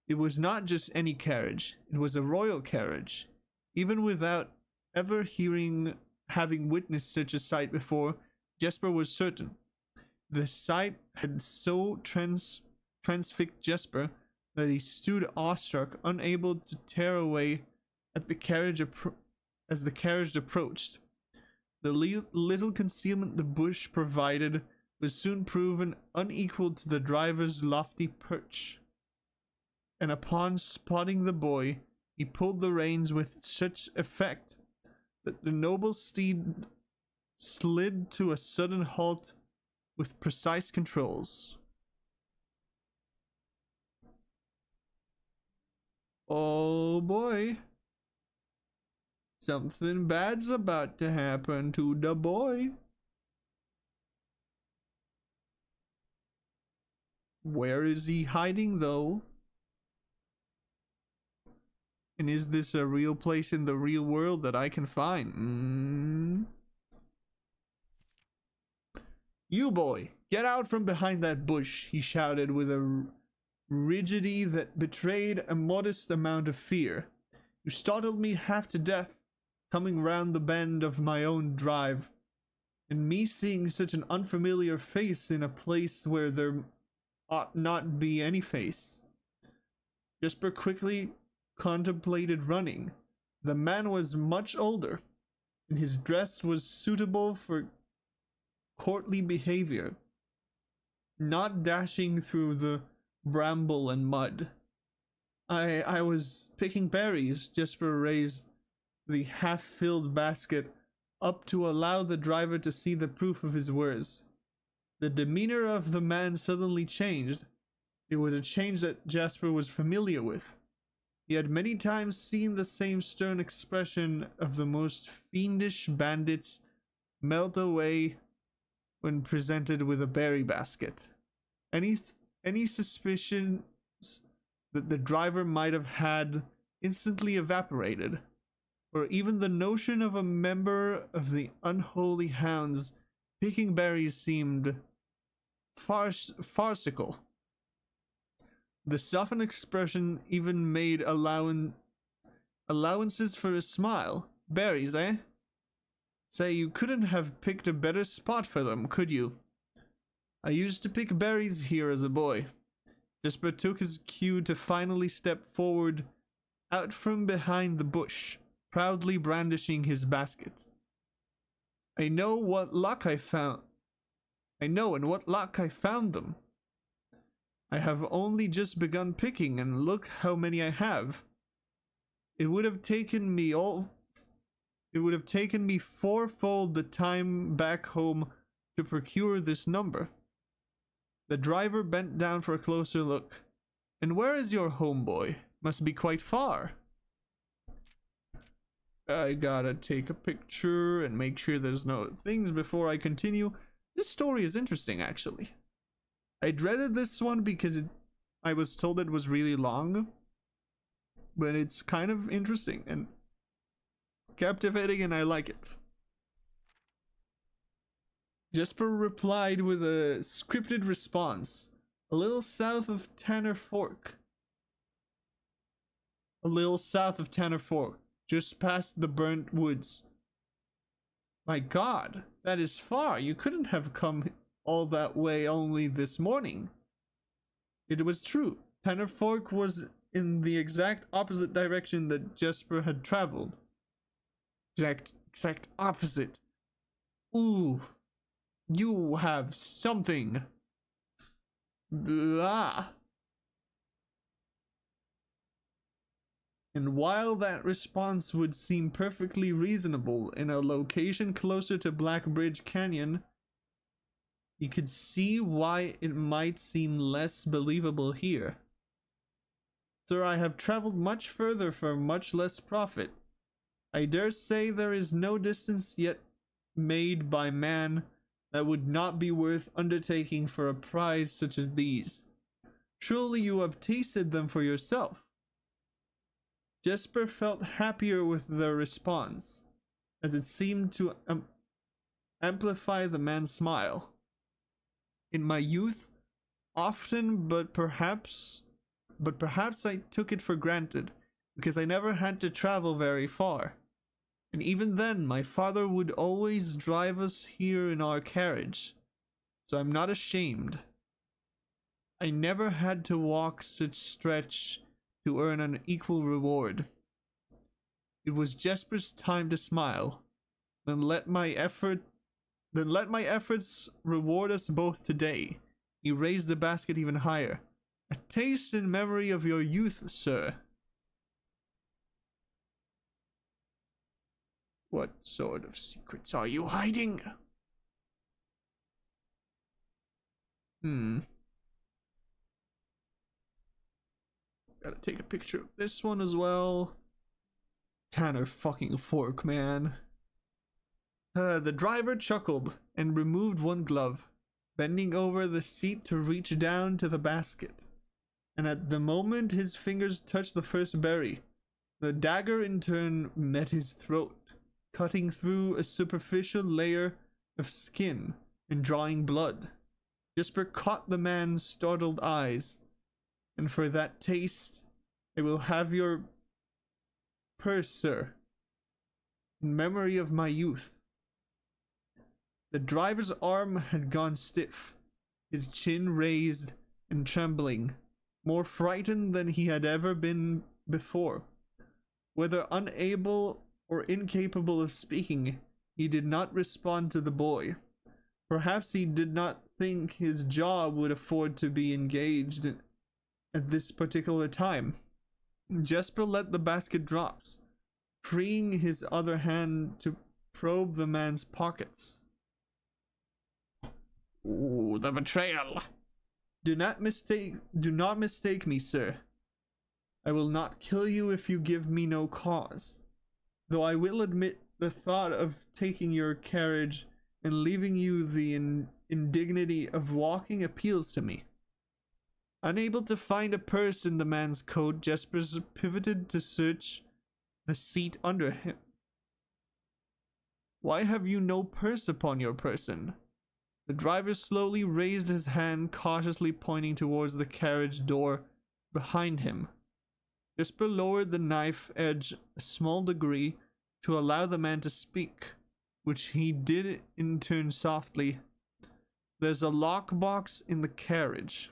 It was not just any carriage, it was a royal carriage. Even without ever having witnessed such a sight before, Jesper was certain. The sight had so transfixed Jesper that he stood awestruck, unable to tear away at the carriage as the carriage approached. The little concealment the bush provided was soon proven unequal to the driver's lofty perch. and upon spotting the boy, he pulled the reins with such effect that the noble steed slid to a sudden halt with precise controls. Oh boy. Something bad's about to happen to the boy. Where is he hiding though? And is this a real place in the real world that I can find? You boy, get out from behind that bush, he shouted with a rigidity that betrayed a modest amount of fear. You startled me half to death, coming round the bend of my own drive, and me seeing such an unfamiliar face in a place where there ought not be any face. Jesper quickly contemplated running. The man was much older, and his dress was suitable for courtly behavior, not dashing through the bramble and mud. I was picking berries. Jesper raised the half-filled basket up to allow the driver to see the proof of his words. The demeanor of the man suddenly changed. It was a change that Jasper was familiar with. He had many times seen the same stern expression of the most fiendish bandits melt away when presented with a berry basket. Any suspicions that the driver might have had instantly evaporated, or even the notion of a member of the unholy hounds picking berries seemed farcical. The softened expression even made allowances for a smile. Berries, eh? Say, you couldn't have picked a better spot for them, could you? I used to pick berries here as a boy. Jesper took his cue to finally step forward out from behind the bush, proudly brandishing his basket. I know in what luck I found them. I have only just begun picking, and look how many I have. It would have taken me fourfold the time back home to procure this number. The driver bent down for a closer look. And where is your home, boy? Must be quite far. I gotta take a picture and make sure there's no things before I continue. This story is interesting, actually. I dreaded this one because I was told it was really long, but it's kind of interesting and captivating, and I like it. Jesper replied with a scripted response. A little south of Tanner Fork. Just past the burnt woods. My God, that is far. You couldn't have come all that way only this morning. It was true. Tanner Fork was in the exact opposite direction that Jesper had traveled. Exact opposite. Ooh, you have something. Blah. And while that response would seem perfectly reasonable in a location closer to Black Bridge Canyon, you could see why it might seem less believable here. Sir, I have traveled much further for much less profit. I dare say there is no distance yet made by man that would not be worth undertaking for a prize such as these. Surely you have tasted them for yourself. Jesper felt happier with their response, as it seemed to amplify the man's smile. In my youth, often, but perhaps I took it for granted, because I never had to travel very far. And even then, my father would always drive us here in our carriage, so I'm not ashamed. I never had to walk such stretch to earn an equal reward. It was Jesper's time to smile. Then let my efforts reward us both today. He raised the basket even higher. A taste in memory of your youth, sir. What sort of secrets are you hiding? Gotta take a picture of this one as well. Tanner fucking fork, man. The driver chuckled and removed one glove, bending over the seat to reach down to the basket. And at the moment his fingers touched the first berry, the dagger in turn met his throat, cutting through a superficial layer of skin and drawing blood. Jesper caught the man's startled eyes. And for that taste, I will have your purse, sir, in memory of my youth. The driver's arm had gone stiff, his chin raised and trembling, more frightened than he had ever been before. Whether unable or incapable of speaking, he did not respond to the boy. Perhaps he did not think his jaw would afford to be engaged at this particular time. Jesper let the basket drop, freeing his other hand to probe the man's pockets. Ooh, the betrayal. Do not mistake me, sir. I will not kill you if you give me no cause. Though I will admit the thought of taking your carriage and leaving you the indignity of walking appeals to me. Unable to find a purse in the man's coat, Jesper pivoted to search the seat under him. Why have you no purse upon your person? The driver slowly raised his hand, cautiously pointing towards the carriage door behind him. Jesper lowered the knife edge a small degree to allow the man to speak, which he did in turn softly. There's a lockbox in the carriage.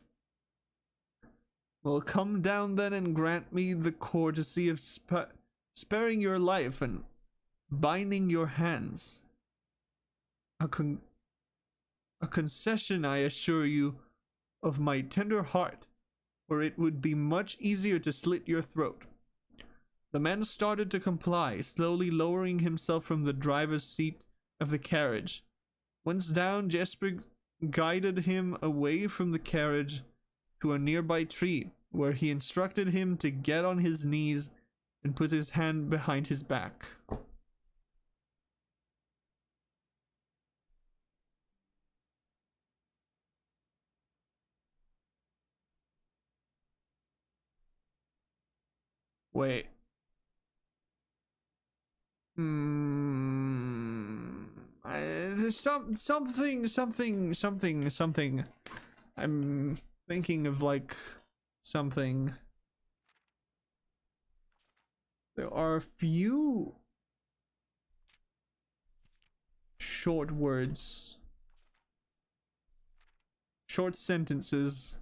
Well, come down then and grant me the courtesy of sparing your life and binding your hands. A concession, I assure you, of my tender heart, for it would be much easier to slit your throat. The man started to comply, slowly lowering himself from the driver's seat of the carriage. Once down, Jesper guided him away from the carriage to a nearby tree, where he instructed him to get on his knees and put his hand behind his back. Wait. There's something. I'm thinking of like something. There are a few short words, short sentences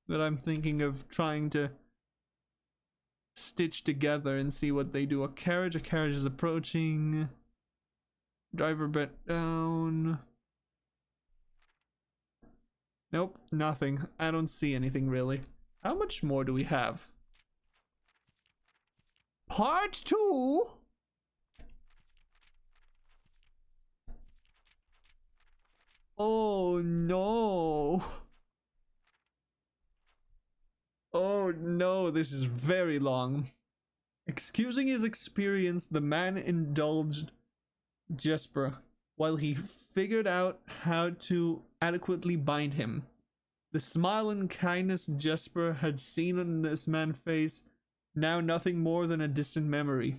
that I'm thinking of trying to stitch together and see what they do. A carriage is approaching. Driver bent down. Nope, nothing. I don't see anything really. How much more do we have? Part 2? Oh no. Oh no, this is very long. Excusing his experience, the man indulged Jesper while he figured out how to adequately bind him. The smile and kindness Jesper had seen on this man's face, now nothing more than a distant memory.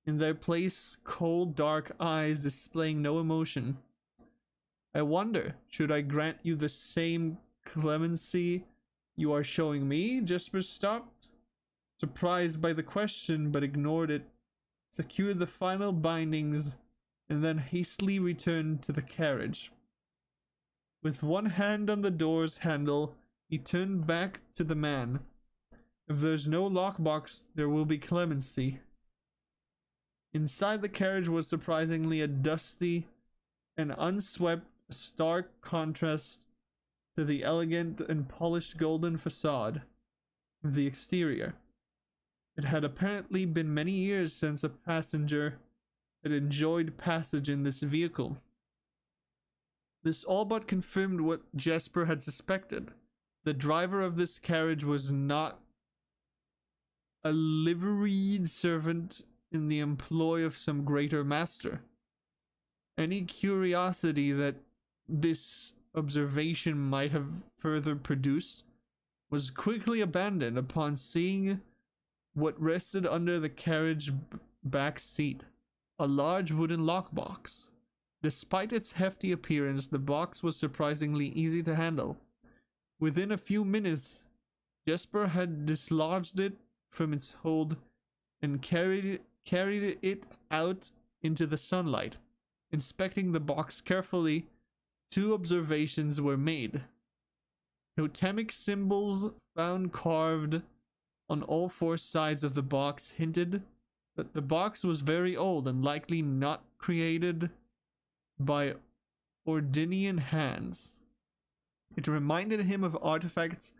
In their place, cold, dark eyes displaying no emotion. I wonder, should I grant you the same clemency you are showing me? Jesper stopped, surprised by the question, but ignored it, secured the final bindings, and then hastily returned to the carriage. With one hand on the door's handle, he turned back to the man. If there's no lockbox, there will be clemency. Inside the carriage was surprisingly a dusty and unswept, stark contrast to the elegant and polished golden facade. of the exterior. It had apparently been many years since a passenger had enjoyed passage in this vehicle. This all but confirmed what Jesper had suspected. The driver of this carriage was not a liveried servant in the employ of some greater master. Any curiosity that this observation might have further produced was quickly abandoned upon seeing what rested under the carriage back seat, a large wooden lockbox. Despite its hefty appearance, the box was surprisingly easy to handle. Within a few minutes, Jesper had dislodged it from its hold and carried it out into the sunlight. Inspecting the box carefully, two observations were made. Totemic symbols found carved on all four sides of the box hinted that the box was very old and likely not created by Ordinian hands. It reminded him of artifacts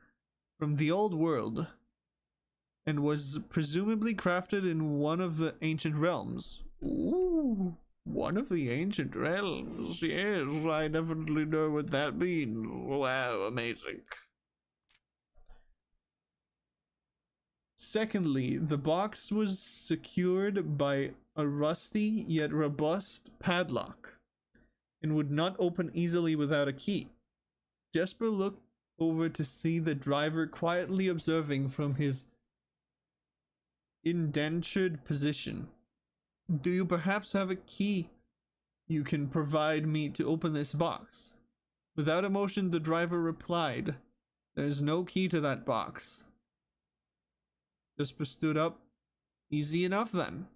from the old world and was presumably crafted in one of the ancient realms. Ooh, one of the ancient realms. Yes, I definitely know what that means. Wow, amazing. Secondly, the box was secured by a rusty yet robust padlock and would not open easily without a key. Jesper looked over to see the driver quietly observing from his indentured position. Do you perhaps have a key you can provide me to open this box? Without emotion, the driver replied, "There's no key to that box." Jesper stood up. Easy enough then.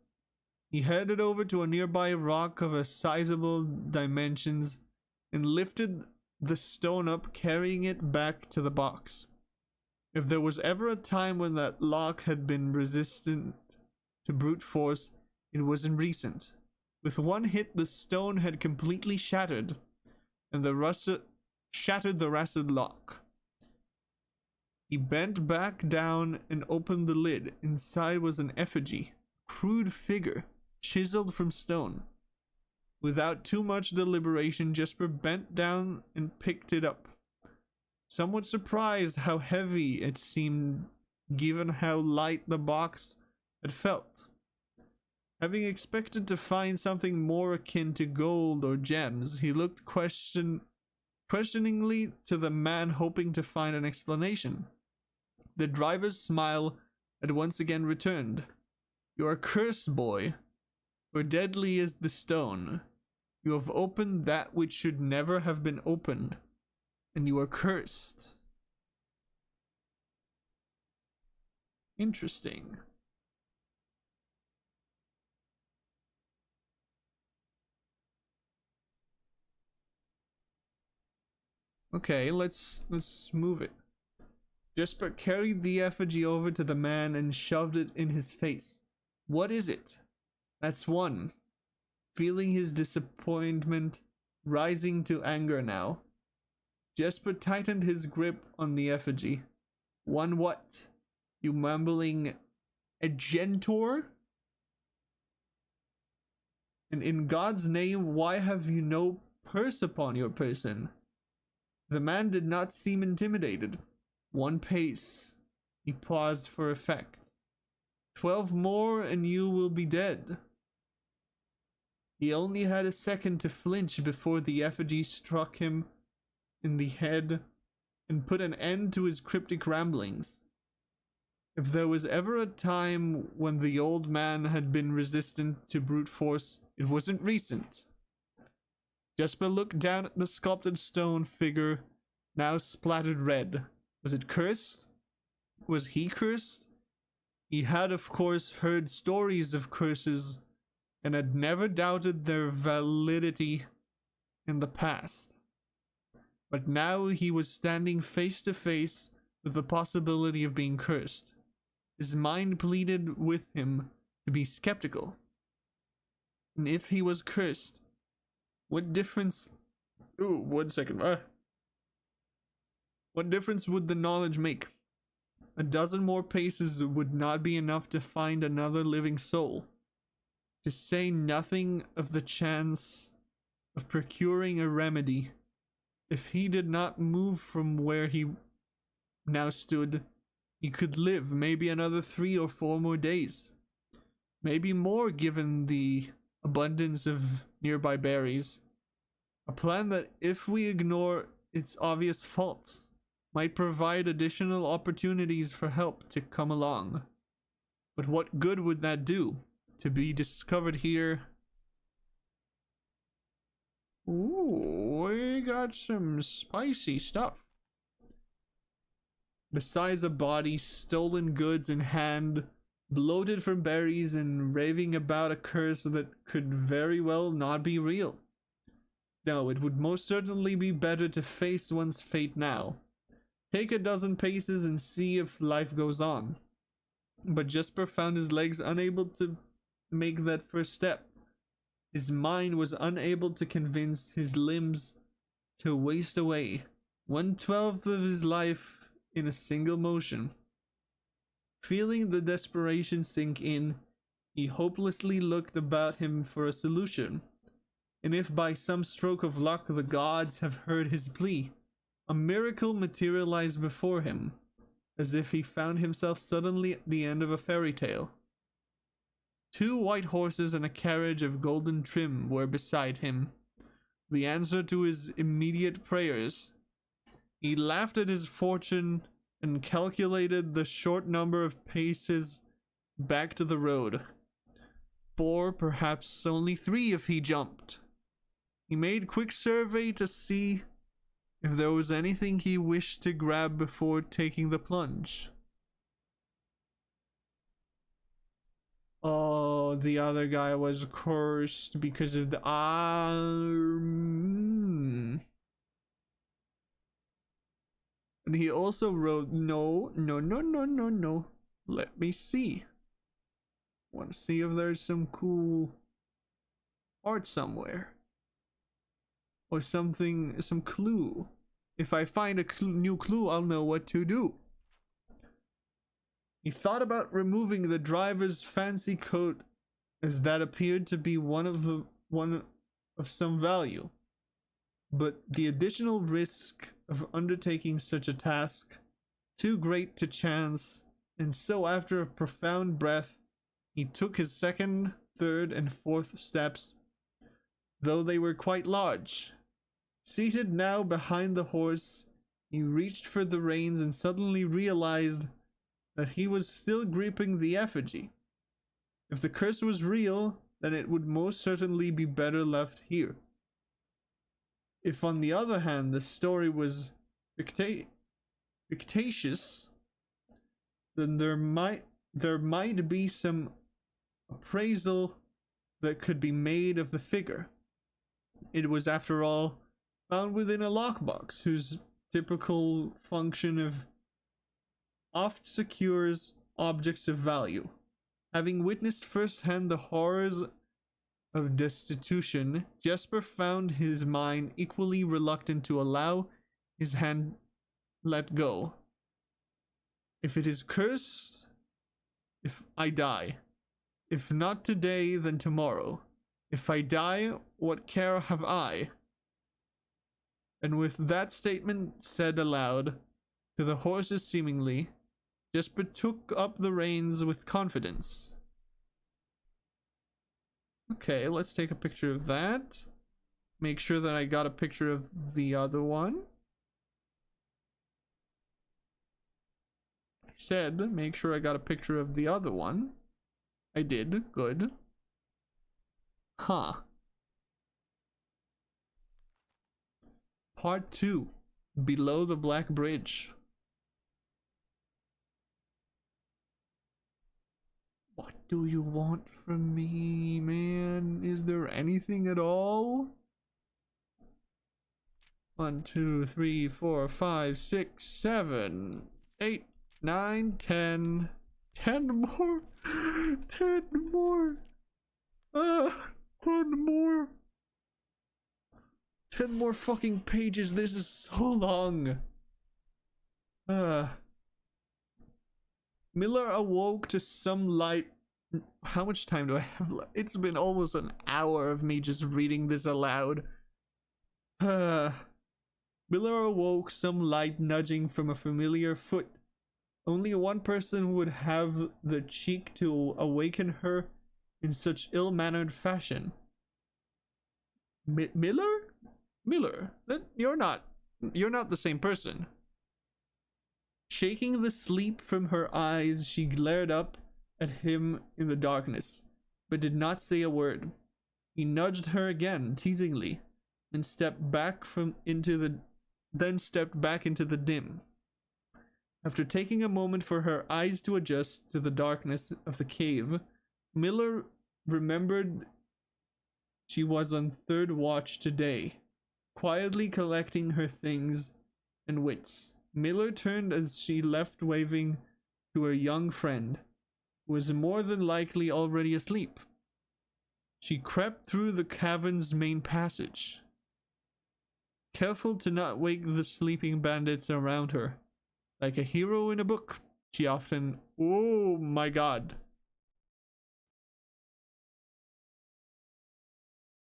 He headed over to a nearby rock of a sizable dimensions and lifted the stone up, carrying it back to the box. If there was ever a time when that lock had been resistant to brute force, it wasn't recent. With one hit, the stone had completely shattered, and the rusted lock. He bent back down and opened the lid. Inside was an effigy, a crude figure, chiseled from stone. Without too much deliberation, Jesper bent down and picked it up, somewhat surprised how heavy it seemed given how light the box had felt. Having expected to find something more akin to gold or gems, he looked questioningly to the man, hoping to find an explanation. The driver's smile had once again returned. "You are cursed, boy, for deadly is the stone. You have opened that which should never have been opened, and you are cursed." Interesting. Okay, let's move it. Jesper carried the effigy over to the man and shoved it in his face. "What is it?" "That's one." Feeling his disappointment rising to anger now, Jesper tightened his grip on the effigy. "One what? You mumbling Agentor? And in God's name, why have you no purse upon your person?" The man did not seem intimidated. "One pace." He paused for effect. 12 more and you will be dead." He only had a second to flinch before the effigy struck him in the head and put an end to his cryptic ramblings. If there was ever a time when the old man had been resistant to brute force, it wasn't recent. Jesper looked down at the sculpted stone figure, now splattered red. Was it cursed? Was he cursed? He had, of course, heard stories of curses and had never doubted their validity in the past. But now he was standing face to face with the possibility of being cursed. His mind pleaded with him to be skeptical. And if he was cursed, what difference... Ooh, 1 second. What difference would the knowledge make? a dozen more paces would not be enough to find another living soul. To say nothing of the chance of procuring a remedy. If he did not move from where he now stood, he could live maybe another 3 or 4 more days. Maybe more given the abundance of nearby berries. A plan that, if we ignore its obvious faults, might provide additional opportunities for help to come along. But what good would that do? To be discovered here. Ooh, we got some spicy stuff. Besides a body, stolen goods in hand, bloated from berries, and raving about a curse that could very well not be real. No, it would most certainly be better to face one's fate now. Take a dozen paces and see if life goes on. But Jesper found his legs unable to make that first step. His mind was unable to convince his limbs to waste away 1/12 of his life in a single motion. Feeling the desperation sink in, he hopelessly looked about him for a solution. And if by some stroke of luck the gods have heard his plea, a miracle materialized before him, as if he found himself suddenly at the end of a fairy tale. 2 white horses and a carriage of golden trim were beside him, the answer to his immediate prayers. He laughed at his fortune and calculated the short number of paces back to the road. 4, perhaps only 3 if he jumped. He made quick survey to see if there was anything he wished to grab before taking the plunge. Oh, the other guy was cursed because of the arm. And he also wrote, no. Let me see. Want to see if there's some cool art somewhere. Or something, some clue. If I find a new clue, I'll know what to do. He thought about removing the driver's fancy coat, as that appeared to be one of some value. But the additional risk of undertaking such a task, too great to chance, and so after a profound breath, he took his 2nd, 3rd, and 4th steps, though they were quite large. Seated now behind the horse, he reached for the reins and suddenly realized that he was still gripping the effigy. If the curse was real, then it would most certainly be better left here. If, on the other hand, the story was fictitious, then there might be some appraisal that could be made of the figure. It was, after all, found within a lockbox, whose typical function of oft secures objects of value. Having witnessed firsthand the horrors of destitution, Jesper found his mind equally reluctant to allow his hand let go. If it is cursed, if I die. If not today, then tomorrow. If I die, what care have I? And with that statement said aloud, to the horses seemingly, Jesper took up the reins with confidence. Okay, let's take a picture of that. Make sure that I got a picture of the other one. I said, make sure I got a picture of the other one. I did, good. Huh. Part 2. Below the Black Bridge. What do you want from me, man? Is there anything at all? 1, 2, 3, 4, 5, 6, 7, 8, 9, 10. 10 more. 10 more. 10 more. 10 more fucking pages. This is so long. Miller awoke to some light. How much time do I have left? It's been almost an hour of me just reading this aloud. Miller awoke, some light nudging from a familiar foot. Only one person would have the cheek to awaken her in such ill-mannered fashion. Miller? Miller, you're not the same person. Shaking the sleep from her eyes, she glared up at him in the darkness, but did not say a word. He nudged her again, teasingly, and stepped back into the dim. After taking a moment for her eyes to adjust to the darkness of the cave, Miller remembered she was on third watch today, quietly collecting her things and wits. Miller turned as she left, waving to her young friend, who was more than likely already asleep. She crept through the cavern's main passage, careful to not wake the sleeping bandits around her. Like a hero in a book, she often... Oh my god.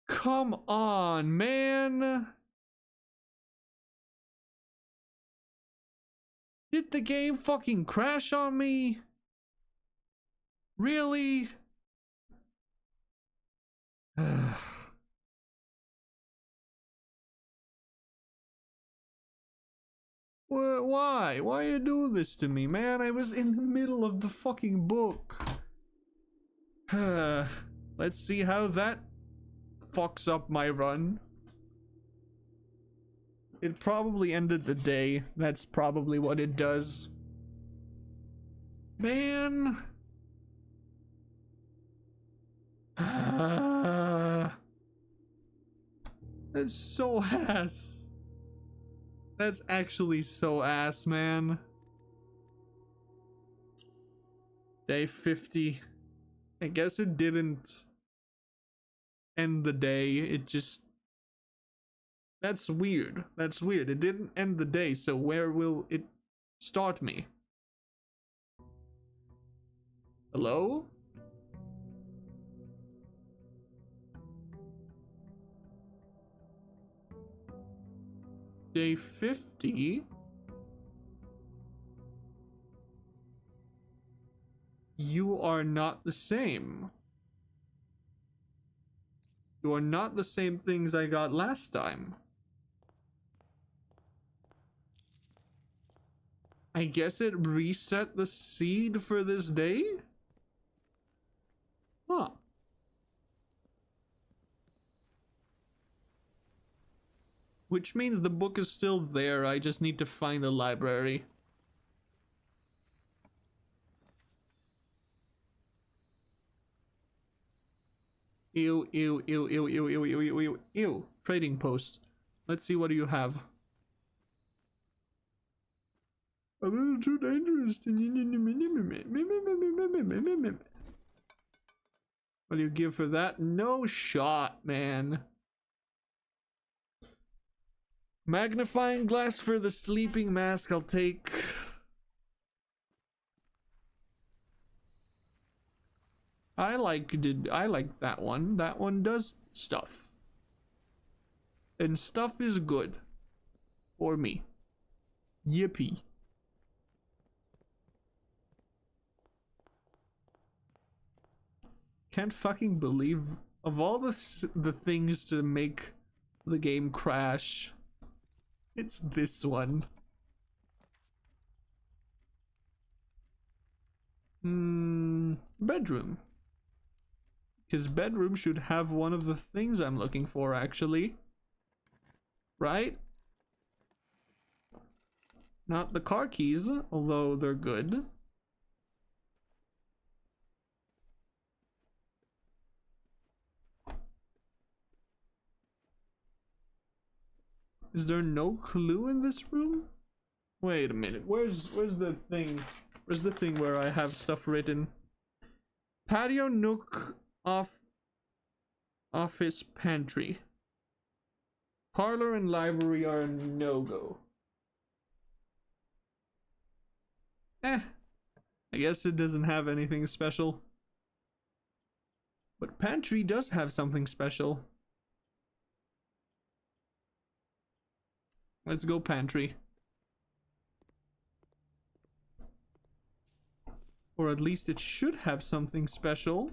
Come on, man! Did the game fucking crash on me? Really? Why? Why you do this to me, man? I was in the middle of the fucking book. Let's see how that fucks up my run. It probably ended the day. That's probably what it does. Man. That's so ass. That's actually so ass, man. Day 50. I guess it didn't end the day. It just... That's weird. That's weird. It didn't end the day, so where will it start me? Hello? Day 50? You are not the same. You are not the same things I got last time. I guess it reset the seed for this day? Huh. Which means the book is still there, I just need to find the library. Ew, ew, ew, ew, ew, ew, ew, ew, ew, ew. Trading post. Let's see, what do you have? A little too dangerous. What do you give for that? No shot, man. Magnifying glass for the sleeping mask, I'll take. I like that one. That one does stuff. And stuff is good. For me. Yippee. Can't fucking believe, of all the things to make the game crash, it's this one. Bedroom. Because bedroom should have one of the things I'm looking for, actually. Right? Not the car keys, although they're good. Is there no clue in this room? Wait a minute. Where's the thing? Where's the thing where I have stuff written? Patio nook office pantry. Parlor and library are a no-go. I guess it doesn't have anything special. But pantry does have something special. Let's go pantry. Or at least it should have something special.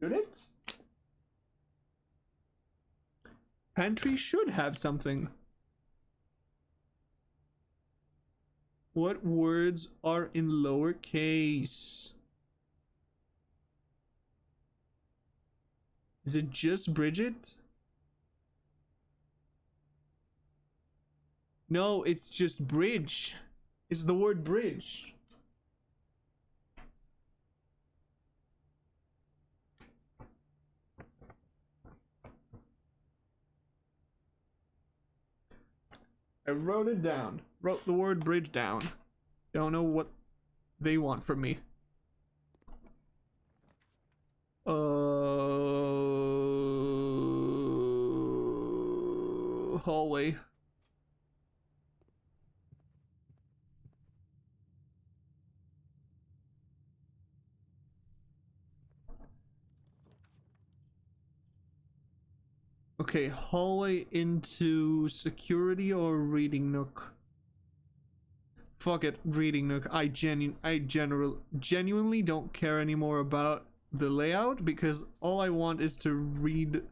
Should it? Pantry should have something. What words are in lowercase? Is it just Bridget? No, it's just bridge. It's the word bridge. I wrote it down. Wrote the word bridge down. Don't know what they want from me. Hallway. Okay, hallway into security or reading nook? Fuck it, reading nook. I genuinely don't care anymore about the layout because all I want is to read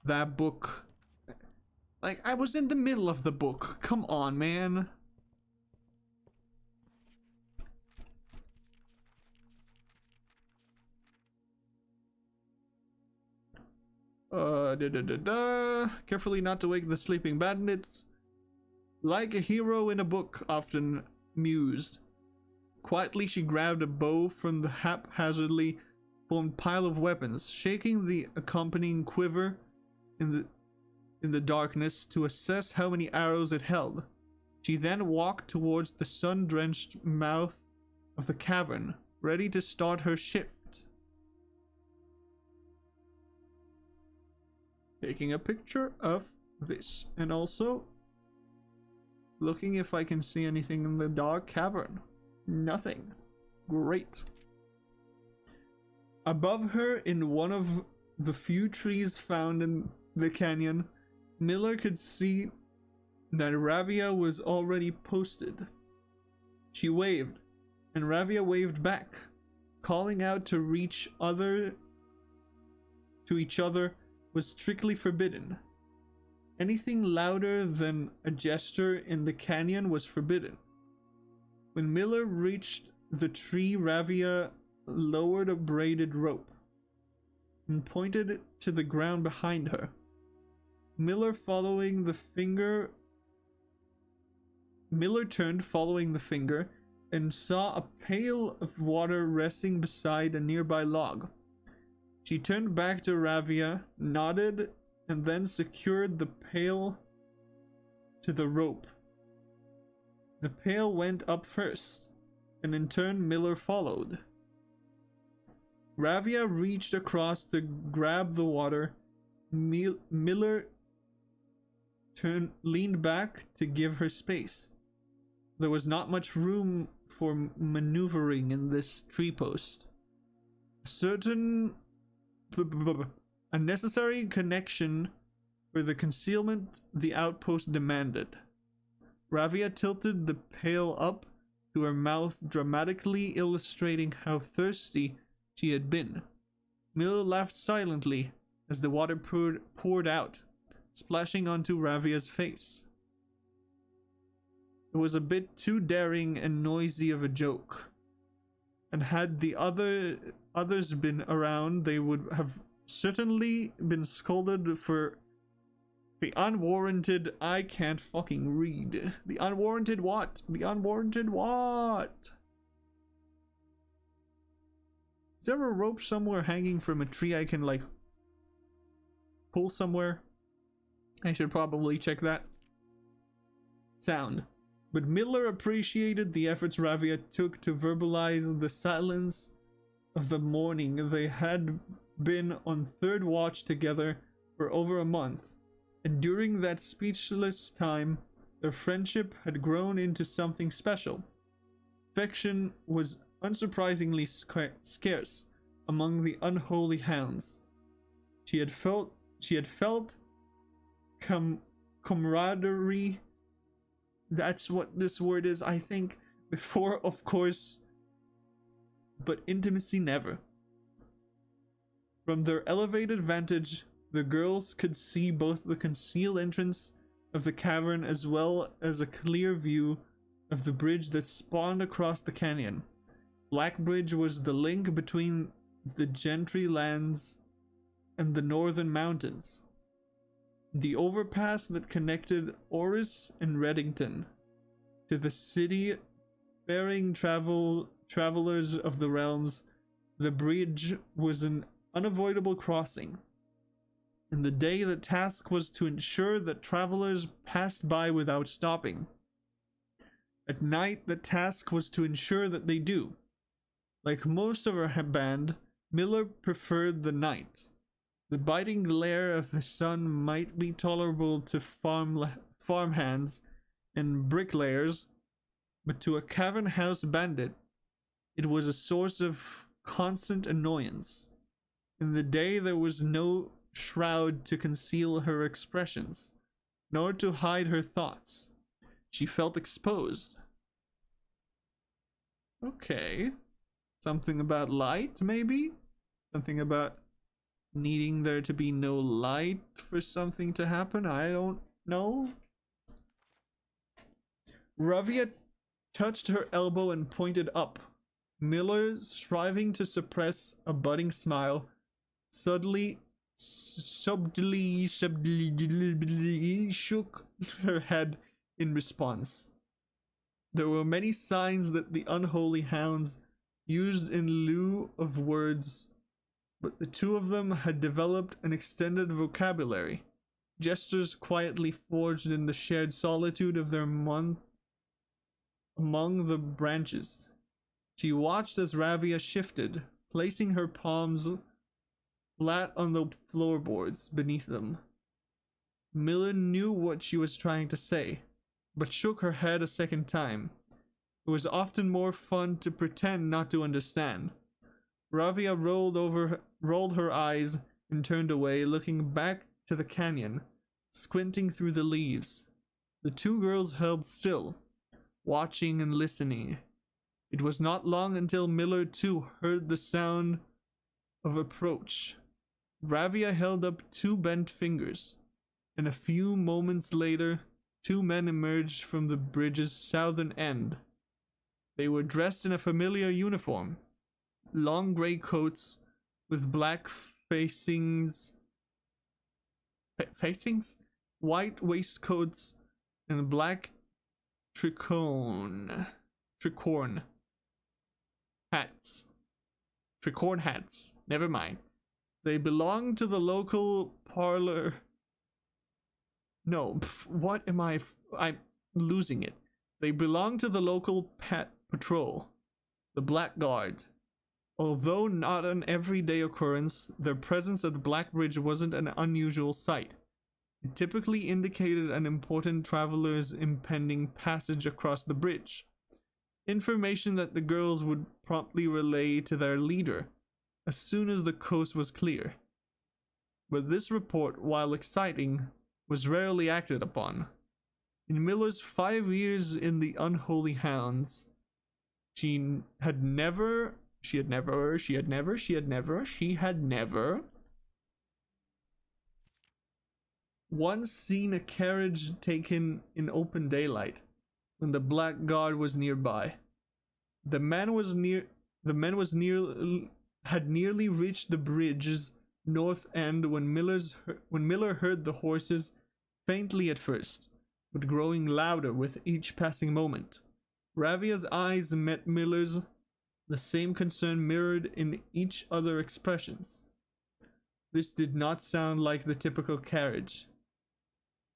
that book. Like, I was in the middle of the book. Come on, man. Carefully not to wake the sleeping bandits. Like a hero in a book, often mused. Quietly she grabbed a bow from the haphazardly formed pile of weapons, shaking the accompanying quiver in the darkness to assess how many arrows it held. She then walked towards the sun-drenched mouth of the cavern, ready to start her shift. Taking a picture of this, and also looking if I can see anything in the dark cavern. Nothing. Great. Above her, in one of the few trees found in the canyon, Miller could see that Ravia was already posted. She waved, and Ravia waved back, calling out to each other was strictly forbidden. Anything louder than a gesture in the canyon was forbidden. When Miller reached the tree, Ravia lowered a braided rope and pointed it to the ground behind her. Miller turned following the finger and saw a pail of water resting beside a nearby log. She turned back to Ravia, nodded, and then secured the pail to the rope. The pail went up first, and in turn Miller followed. Ravia reached across to grab the water. Miller leaned back to give her space. There was not much room for maneuvering in this tree post. A necessary connection for the concealment the outpost demanded. Ravia tilted the pail up to her mouth, dramatically illustrating how thirsty she had been. Miller laughed silently as the water poured out, splashing onto Ravia's face. It was a bit too daring and noisy of a joke, and had the others been around, they would have certainly been scolded for the unwarranted I can't fucking read. The unwarranted what? The unwarranted what? Is there a rope somewhere hanging from a tree I can like pull somewhere? I should probably check that. Sound. But Miller appreciated the efforts Ravia took to verbalize the silence of the morning. They had been on third watch together for over a month, and during that speechless time, Their friendship had grown into something special. Affection was unsurprisingly scarce among the unholy hounds. She had felt camaraderie. That's what this word is, I think. Before, of course, but intimacy never. From their elevated vantage, the girls could see both the concealed entrance of the cavern as well as a clear view of the bridge that spawned across the canyon. Black Bridge was the link between the Gentry lands and the northern mountains. The overpass that connected Oris and Reddington to the city faring travelers of the realms. The bridge was an unavoidable crossing. And the day the task was to ensure that travelers passed by without stopping. At night, the task was to ensure that they do. Like most of her band, Miller preferred the night. The biting glare of the sun might be tolerable to farmhands and bricklayers, but to a cavern house bandit, it was a source of constant annoyance. In the day, there was no shroud to conceal her expressions, nor to hide her thoughts. She felt exposed. Okay. Something about light, maybe? Something about needing there to be no light for something to happen? I don't know. Ravia touched her elbow and pointed up. Miller, striving to suppress a budding smile, subtly shook her head in response. There were many signs that the unholy hounds used in lieu of words, but the two of them had developed an extended vocabulary, gestures quietly forged in the shared solitude of their month among the branches. She watched as Ravia shifted, placing her palms flat on the floorboards beneath them. Miller knew what she was trying to say, but shook her head a second time. It was often more fun to pretend not to understand. Ravia rolled her eyes and turned away, looking back to the canyon, squinting through the leaves. The two girls held still, watching and listening. It was not long until Miller too heard the sound of approach. Ravia held up two bent fingers, and a few moments later, two men emerged from the bridge's southern end. They were dressed in a familiar uniform, long gray coats with black facings, white waistcoats, and black tricorn hats. Tricorn hats. Never mind. They belonged to the local parlor. No, what am I? I'm losing it. They belonged to the local patrol, the Black Guard. Although not an everyday occurrence, their presence at the Black Bridge wasn't an unusual sight. It typically indicated an important traveler's impending passage across the bridge. Information that the girls would promptly relay to their leader as soon as the coast was clear. But this report, while exciting, was rarely acted upon. In Miller's 5 years in the Unholy Hounds, she had never once seen a carriage taken in open daylight when the Black Guard was nearby. The men had nearly reached the bridge's north end when Miller heard the horses, faintly at first, but growing louder with each passing moment. Ravia's eyes met Miller's, the same concern mirrored in each other expressions. This did not sound like the typical carriage.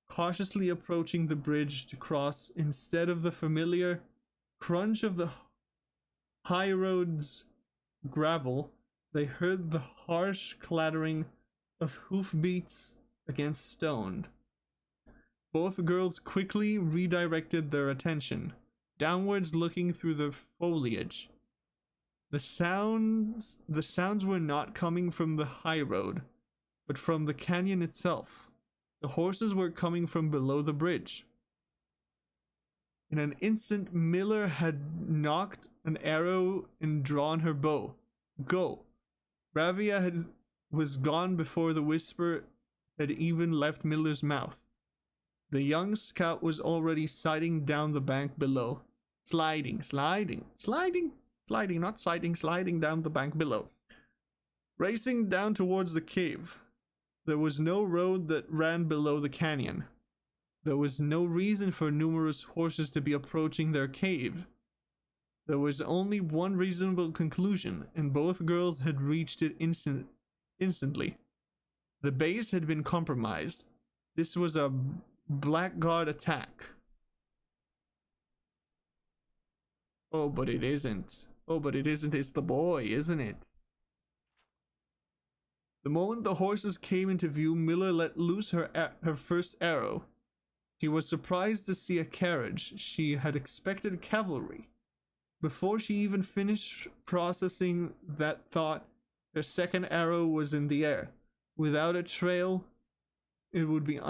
Cautiously approaching the bridge to cross, instead of the familiar crunch of the high road's gravel, they heard the harsh clattering of hoofbeats against stone. Both girls quickly redirected their attention, downwards looking through the foliage. The sounds were not coming from the high road, but from the canyon itself. The horses were coming from below the bridge. In an instant, Miller had knocked an arrow and drawn her bow. Go! Ravia was gone before the whisper had even left Miller's mouth. The young scout was already sighting down the bank below. Sliding, not sighting, sliding down the bank below. Racing down towards the cave. There was no road that ran below the canyon. There was no reason for numerous horses to be approaching their cave. There was only one reasonable conclusion, and both girls had reached it instantly. The base had been compromised. This was a blackguard attack. Oh, but it isn't. It's the boy, isn't it? The moment the horses came into view, Miller let loose her first arrow. She was surprised to see a carriage. She had expected cavalry. Before she even finished processing that thought, her second arrow was in the air. Without a trail, it would be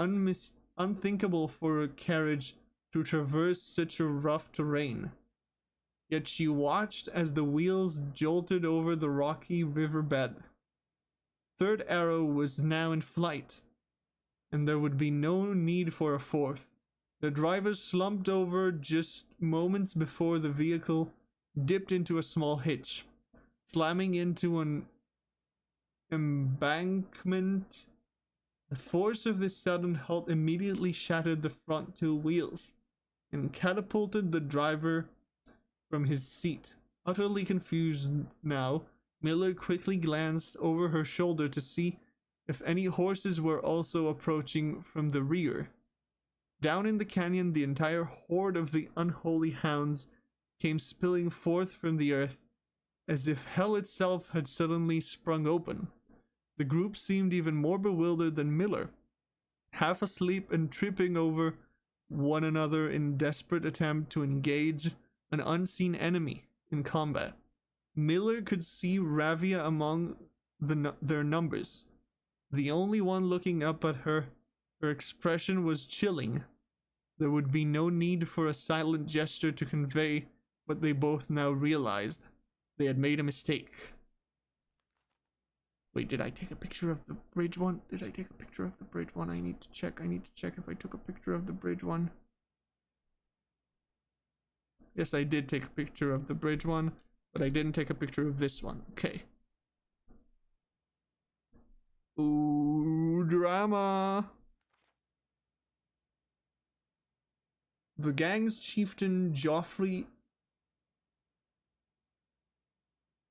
unthinkable for a carriage to traverse such a rough terrain. Yet she watched as the wheels jolted over the rocky riverbed. Third arrow was now in flight, and there would be no need for a fourth. The driver slumped over just moments before the vehicle dipped into a small hitch, slamming into an embankment. The force of this sudden halt immediately shattered the front two wheels and catapulted the driver from his seat. Utterly confused now, Miller quickly glanced over her shoulder to see if any horses were also approaching from the rear. Down in the canyon, the entire horde of the unholy hounds came spilling forth from the earth, as if hell itself had suddenly sprung open. The group seemed even more bewildered than Miller, half asleep and tripping over one another in desperate attempt to engage an unseen enemy in combat. Miller could see Ravia among their numbers. The only one looking up at her. Her expression was chilling. There would be no need for a silent gesture to convey what they both now realized. They had made a mistake. Wait, did I take a picture of the bridge one? I need to check if I took a picture of the bridge one. Yes, I did take a picture of the bridge one, but I didn't take a picture of this one. Okay. Ooh, drama. The gang's chieftain, Joffrey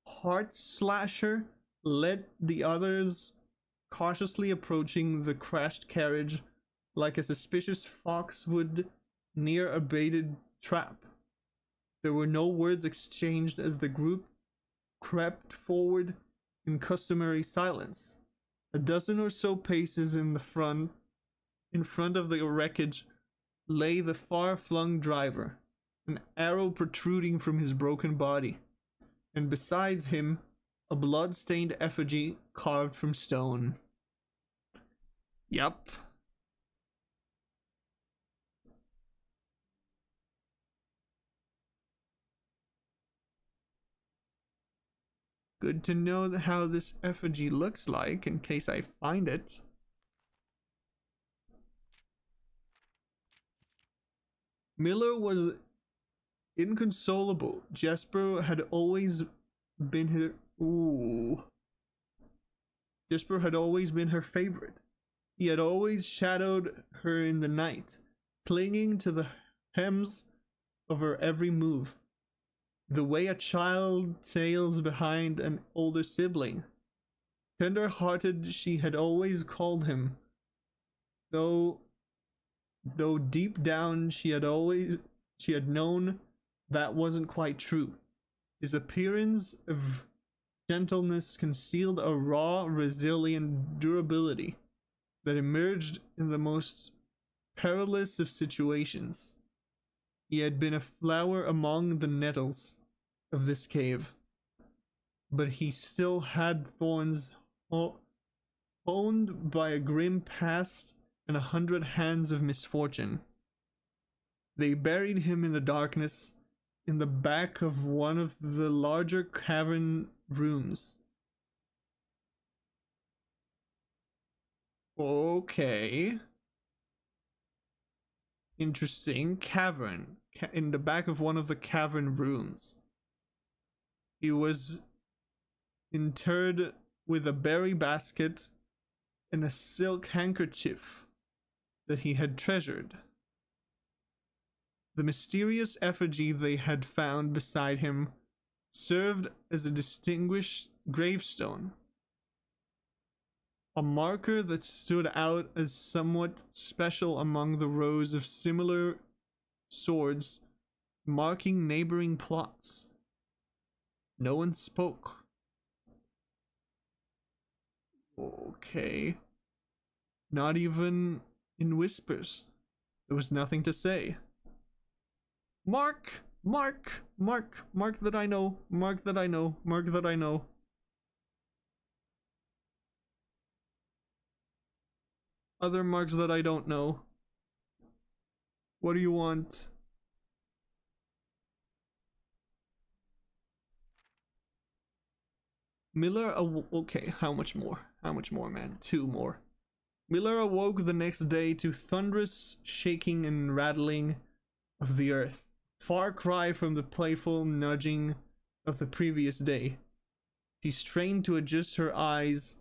Heartslasher, led the others, cautiously approaching the crashed carriage like a suspicious fox would near a baited trap. There were no words exchanged as the group crept forward in customary silence. A dozen or so paces in front of the wreckage lay the far-flung driver, an arrow protruding from his broken body, and besides him, a blood-stained effigy carved from stone. Yup. Good to know how this effigy looks like in case I find it. Miller was inconsolable. Jesper had always been her favorite. He had always shadowed her in the night, clinging to the hems of her every move, the way a child tails behind an older sibling. Tender-hearted she had always called him, though deep down she had known that wasn't quite true. His appearance of gentleness concealed a raw, resilient durability that emerged in the most perilous of situations. He had been a flower among the nettles of this cave, but he still had thorns honed by a grim past and 100 hands of misfortune. They buried him in the darkness in the back of one of the larger cavern rooms. Okay. Interesting. Cavern. In the back of one of the cavern rooms. He was interred with a berry basket and a silk handkerchief that he had treasured. The mysterious effigy they had found beside him served as a distinguished gravestone, a marker that stood out as somewhat special among the rows of similar swords marking neighboring plots. No one spoke. Okay. Not even in whispers. There was nothing to say. Mark! Mark! Mark! Mark that I know! Mark that I know! Mark that I know! Other marks that I don't know. What do you want? Miller okay, how much more? How much more, man? 2 more. Miller awoke the next day to thunderous shaking and rattling of the earth. Far cry from the playful nudging of the previous day. She strained to adjust her eyes,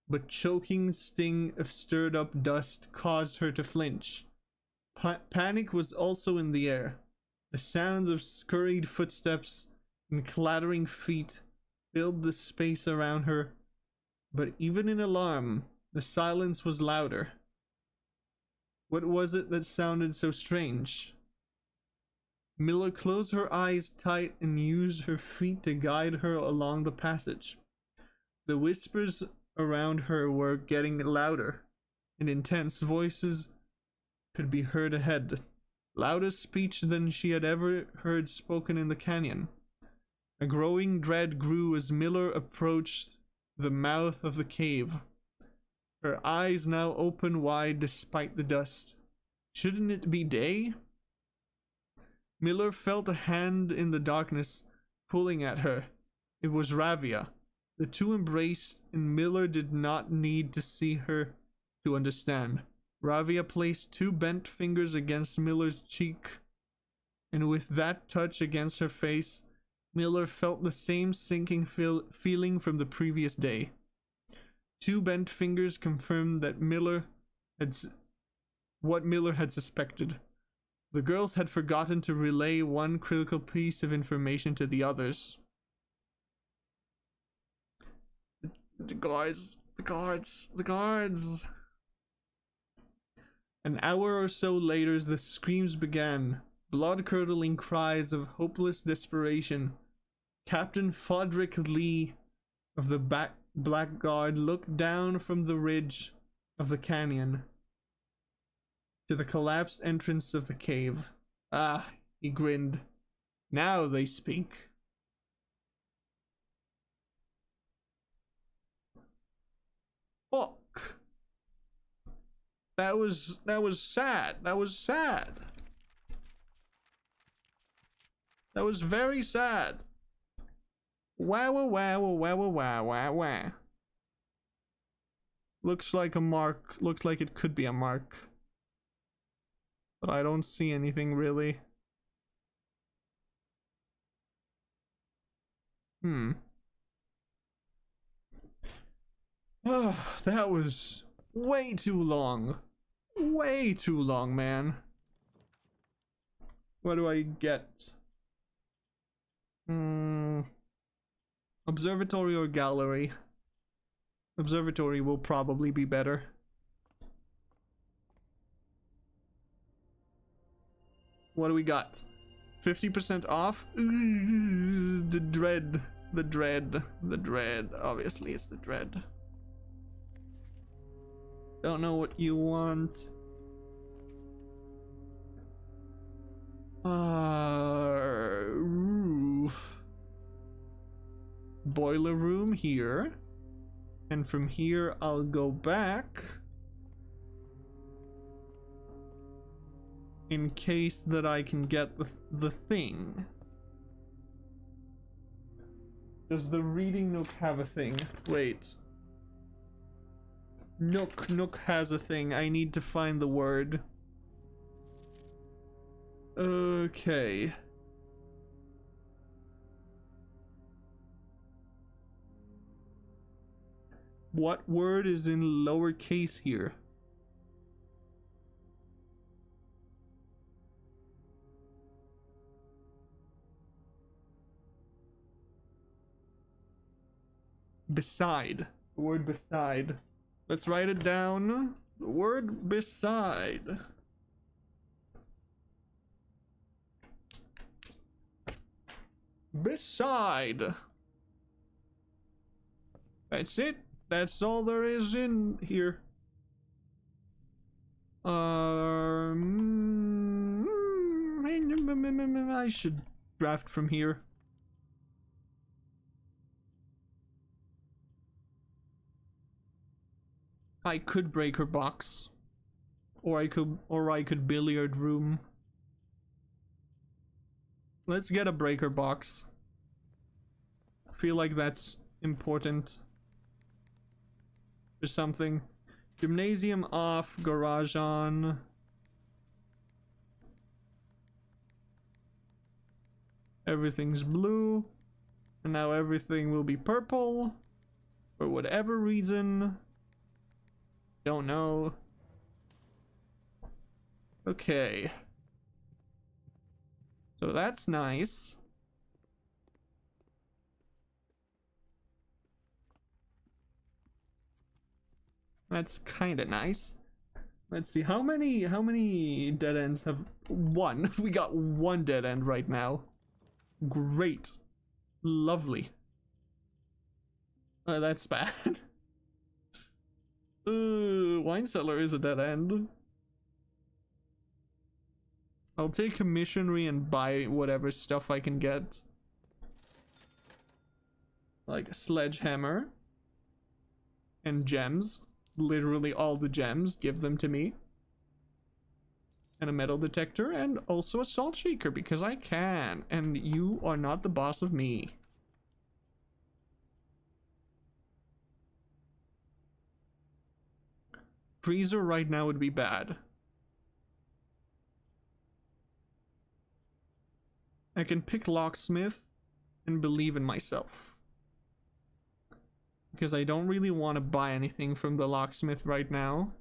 but choking sting of stirred up dust caused her to flinch. Panic was also in the air. The sounds of scurried footsteps and clattering feet filled the space around her, but even in alarm, the silence was louder. What was it that sounded so strange? Miller closed her eyes tight and used her feet to guide her along the passage. The whispers around her were getting louder, and intense voices could be heard ahead. Louder speech than she had ever heard spoken in the canyon. A growing dread grew as Miller approached the mouth of the cave. Her eyes now open wide despite the dust. Shouldn't it be day? Miller felt a hand in the darkness pulling at her. It was Ravia. The two embraced, and Miller did not need to see her to understand. Ravia placed 2 bent fingers against Miller's cheek, and with that touch against her face, Miller felt the same sinking feeling from the previous day. 2 bent fingers confirmed that what Miller had suspected. The girls had forgotten to relay one critical piece of information to the others. The guards. An hour or so later, the screams began, blood-curdling cries of hopeless desperation. Captain Fodrick Lee of the Black Guard looked down from the ridge of the canyon to the collapsed entrance of the cave. Ah, he grinned. Now they speak. Fuck. That was sad. That was sad. That was very sad. Wow, wow, wow, wow, wow, wow, wow. Looks like a mark. Looks like it could be a mark. But I don't see anything really. Oh, that was way too long. Way too long, man. What do I get? Observatory or gallery? Observatory will probably be better. What do we got? 50% off? The dread. The dread. The dread. Obviously, it's the dread. Don't know what you want. Roof. Boiler room here. And from here, I'll go back. In case that I can get the thing. Does the reading nook have a thing? Wait. Nook has a thing. I need to find the word. Okay. What word is in lowercase here? Beside. The word beside. Let's write it down. The word beside. Beside. That's it. That's all there is in here. I should draft from here. I could break her box. Or I could billiard room. Let's get a breaker box. I feel like that's important. Or something. Gymnasium off, garage on. Everything's blue. And now everything will be purple. For whatever reason. Don't know. Okay. So that's nice. That's kind of nice. Let's see, how many dead ends have... One. We got one dead end right now. Great. Lovely. That's bad. Wine cellar is a dead end. I'll take a missionary and buy whatever stuff I can get. Like a sledgehammer. And gems. Literally all the gems. Give them to me. And a metal detector. And also a salt shaker because I can. And you are not the boss of me. Freezer right now would be bad. I can pick locksmith and believe in myself. Because I don't really want to buy anything from the locksmith right now.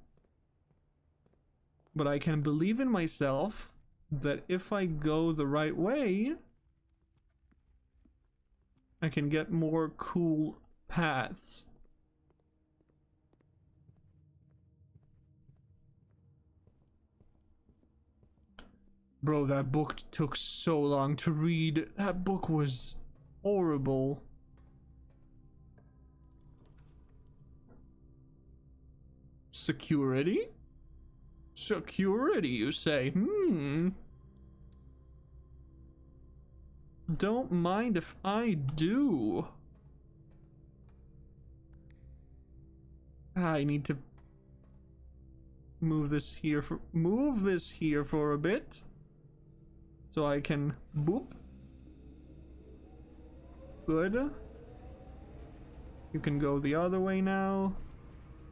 But I can believe in myself that if I go the right way, I can get more cool paths. Bro, that book took so long to read. That book was horrible. Security? Security, you say? Don't mind if I do. I need to move this here for a bit. So I can boop. Good. You can go the other way now.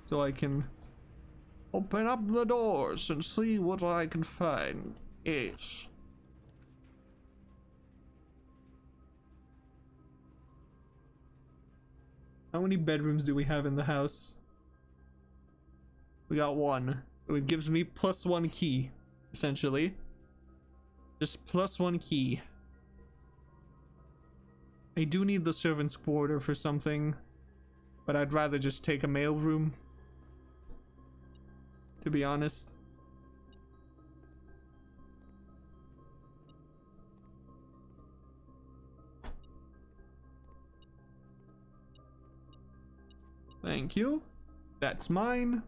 So I can open up the doors and see what I can find. Yes. How many bedrooms do we have in the house? We got one. So it gives me +1 key, essentially. Just +1 key. I do need the servant's quarter for something, but I'd rather just take a mail room, to be honest. Thank you. That's mine.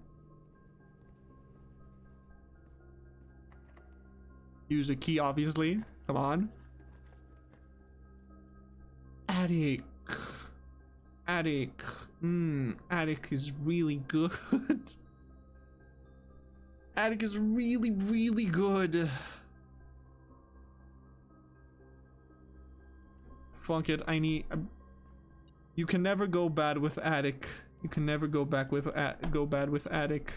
Use a key, obviously. Come on. Attic. Attic. Attic is really good. Attic is really, really good. Fuck it, I need... you can never go bad with attic. You can never go bad with attic.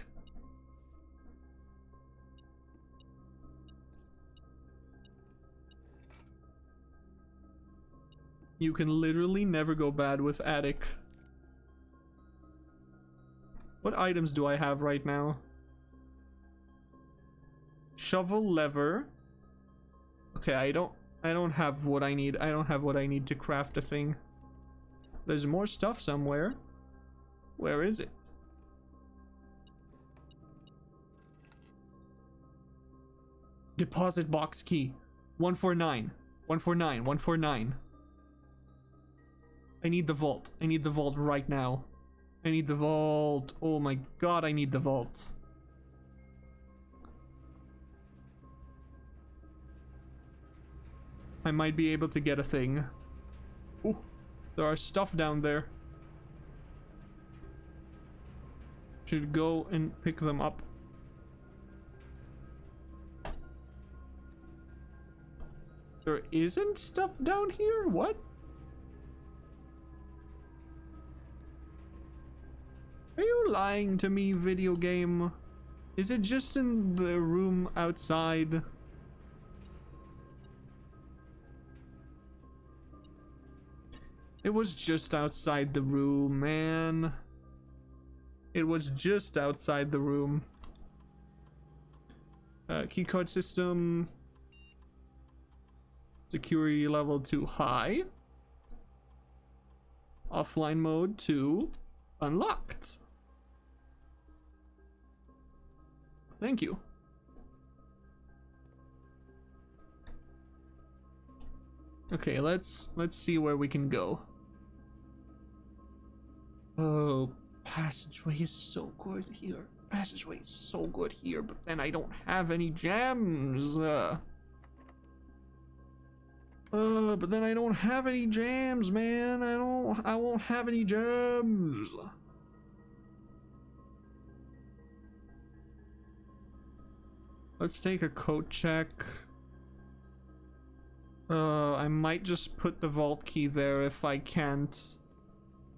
You can literally never go bad with attic. What items do I have right now? Shovel, lever. Okay, I don't have what I need. I don't have what I need to craft a thing. There's more stuff somewhere. Where is it? Deposit box key. 149. 149. 149. I need the vault. I need the vault right now. I need the vault. Oh my god, I need the vault. I might be able to get a thing. Ooh, there are stuff down there. Should go and pick them up. There isn't stuff down here? What? Are you lying to me, video game? Is it just in the room outside? It was just outside the room, man. It was just outside the room. Keycard system. Security level too high. Offline mode 2. Unlocked. Thank you. Okay, let's see where we can go. Oh, passageway is so good here. Passageway is so good here, but then I don't have any gems. But then I don't have any gems, man. I won't have any gems. Let's take a code check. I might just put the vault key there if I can't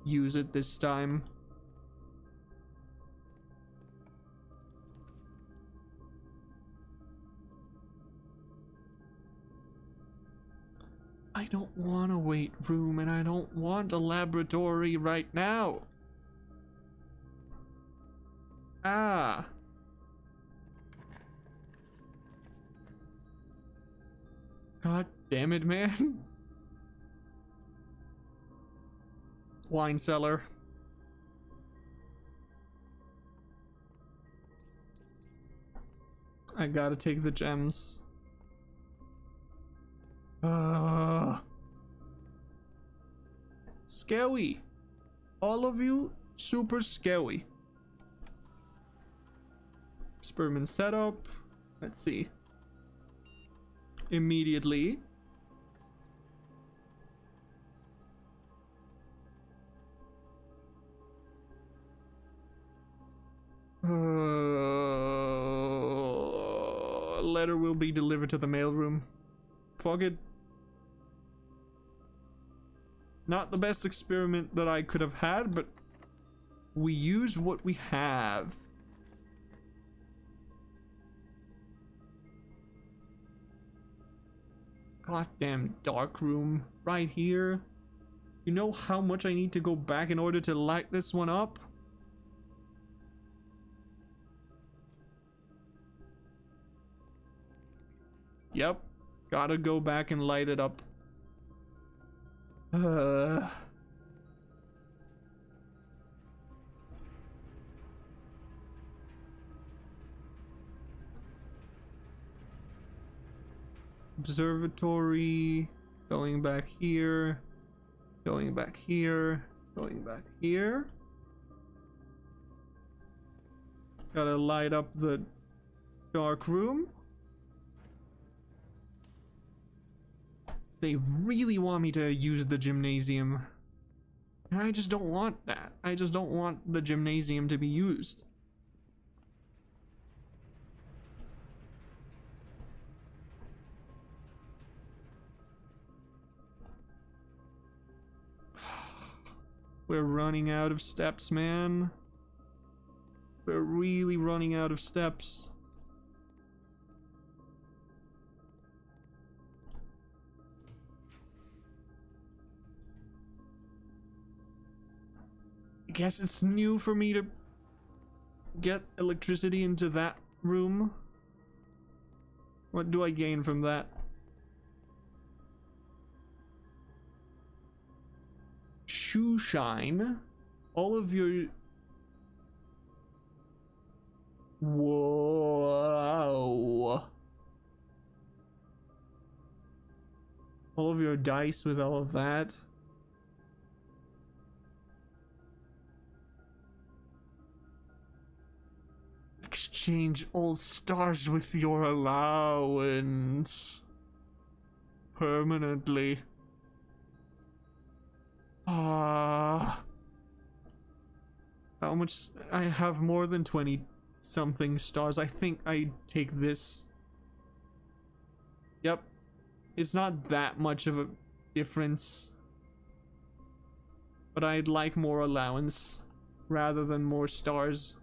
use it this time. I don't want a weight room and I don't want a laboratory right now. Ah. God damn it, man. Wine cellar. I gotta take the gems. Scary. All of you, super scary. Experiment setup. Let's see. Immediately. Letter will be delivered to the mailroom. Fuck it. Not the best experiment that I could have had, but we use what we have. Goddamn dark room right here. You know how much I need to go back in order to light this one up? Yep. Gotta go back and light it up. Observatory. Going back here. Going back here. Going back here. Gotta light up the dark room. They really want me to use the gymnasium. And I just don't want that. I just don't want the gymnasium to be used. We're running out of steps, man. We're really running out of steps. I guess it's new for me to get electricity into that room. What do I gain from that? Shoe shine. All of your... Whoa. All of your dice with all of that. Exchange all stars with your allowance. Permanently. How much? I have more than 20 something stars. I think I take this. Yep. It's not that much of a difference. But I'd like more allowance rather than more stars.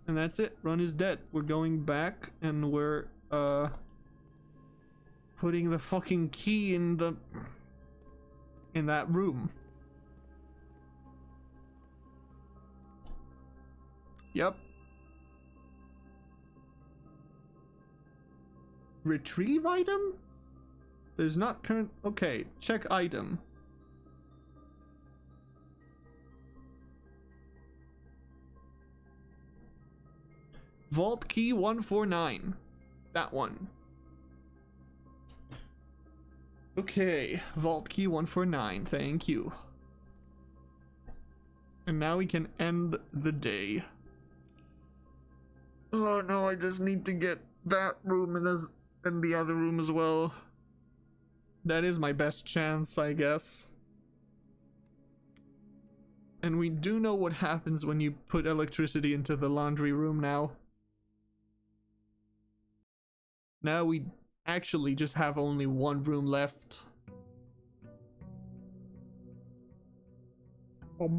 And that's it. Run is dead. We're going back and we're putting the fucking key in that room. Yep. Retrieve item? There's not current. Okay, check item. Vault key 149. That one. Okay, vault key 149. Thank you. And now we can end the day. Oh no, I just need to get that room and the other room as well. That is my best chance, I guess. And we do know what happens when you put electricity into the laundry room now. Now we actually just have only one room left. What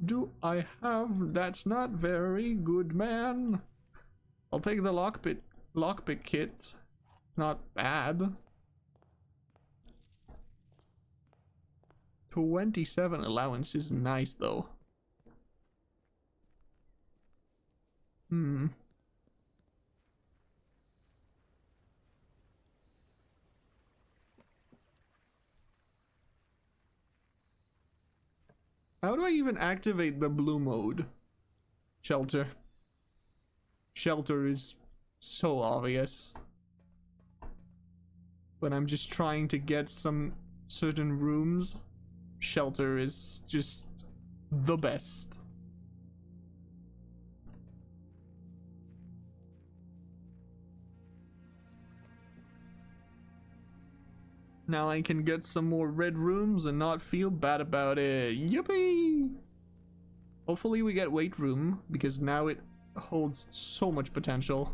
do I have? That's not very good, man. I'll take the lockpick kit. Not bad. 27 allowance is nice though. How do I even activate the blue mode? Shelter. Shelter is so obvious. When I'm just trying to get some certain rooms, shelter is just the best. Now I can get some more red rooms and not feel bad about it. Yippee! Hopefully we get weight room, because now it holds so much potential.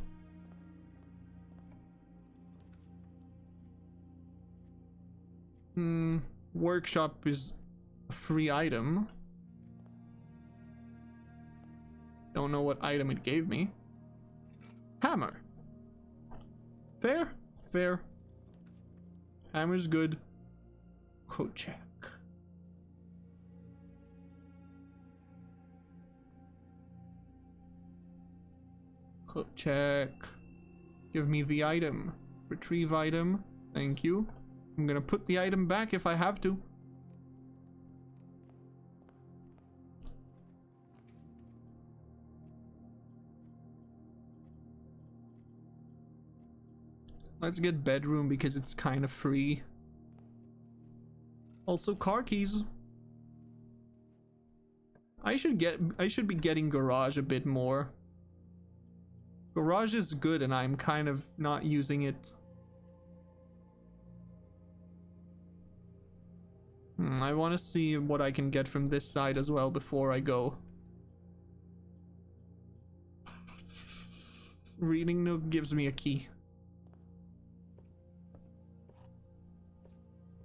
Workshop is a free item. Don't know what item it gave me. Hammer. Fair? Fair. Hammer's good. Code check. Code check. Give me the item. Retrieve item. Thank you. I'm gonna put the item back if I have to. Let's get bedroom because it's kind of free. Also car keys. I should be getting garage a bit more. Garage is good and I'm kind of not using it. I want to see what I can get from this side as well before I go. Reading nook gives me a key.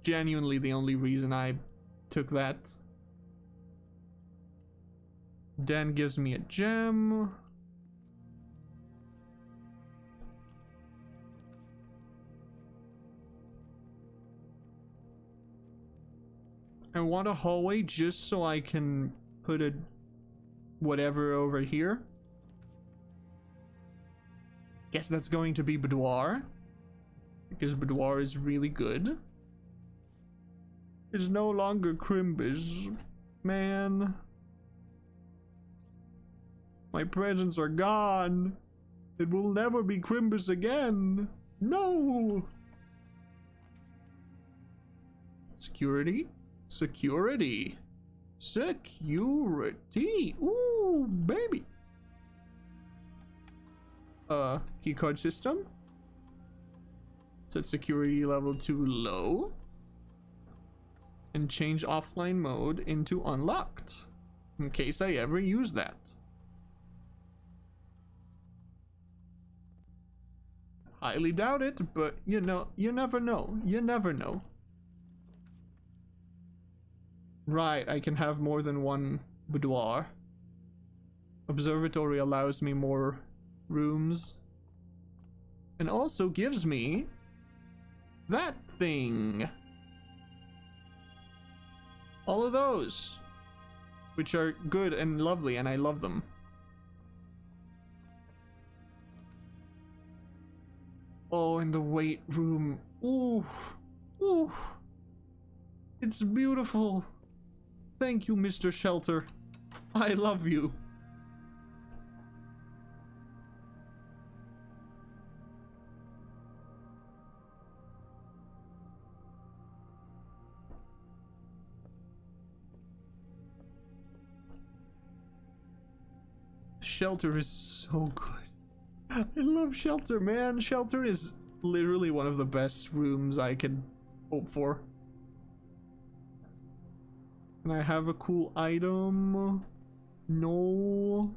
Genuinely the only reason I took that. Den gives me a gem. I want a hallway just so I can put a whatever over here. Guess that's going to be boudoir, because boudoir is really good. It's no longer Crimbus, man. My presents are gone. It will never be Crimbus again. No. Security. Security. Security. Ooh, baby. Keycard system. Set security level to low. And change offline mode into unlocked. In case I ever use that. Highly doubt it, but you know, you never know. You never know. Right, I can have more than one boudoir. Observatory allows me more rooms. And also gives me that thing. All of those. Which are good and lovely, and I love them. Oh, in the weight room. Ooh. Ooh. It's beautiful. Thank you, Mr. Shelter. I love you. Shelter is so good. I love Shelter, man. Shelter is literally one of the best rooms I could hope for. And I have a cool item. No.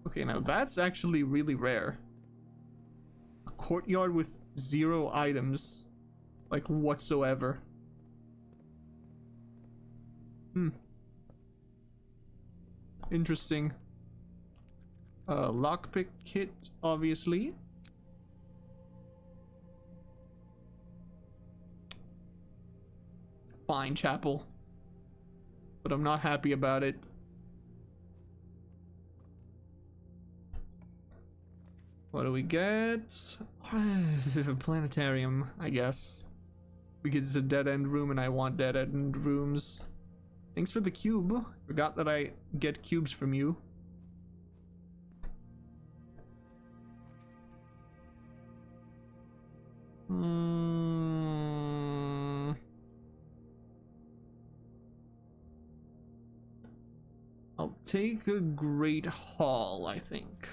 Okay, now that's actually really rare. A courtyard with 0 items. Like, whatsoever. Interesting. Lockpick kit, obviously. Fine, chapel. But I'm not happy about it. What do we get? Planetarium, I guess. Because it's a dead-end room and I want dead-end rooms. Thanks for the cube. Forgot that I get cubes from you. I'll take a great hall, I think.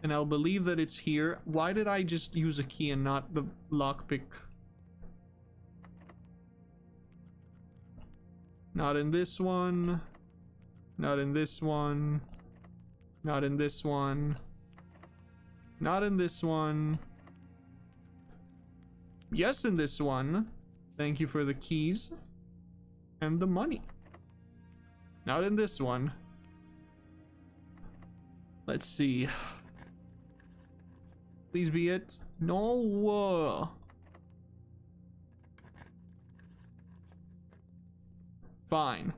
And I'll believe that it's here. Why did I just use a key and not the lockpick? Not in this one. Not in this one. Not in this one. Not in this one. Yes, in this one. Thank you for the keys. And the money. Not in this one. Let's see. Please be it. No. Fine.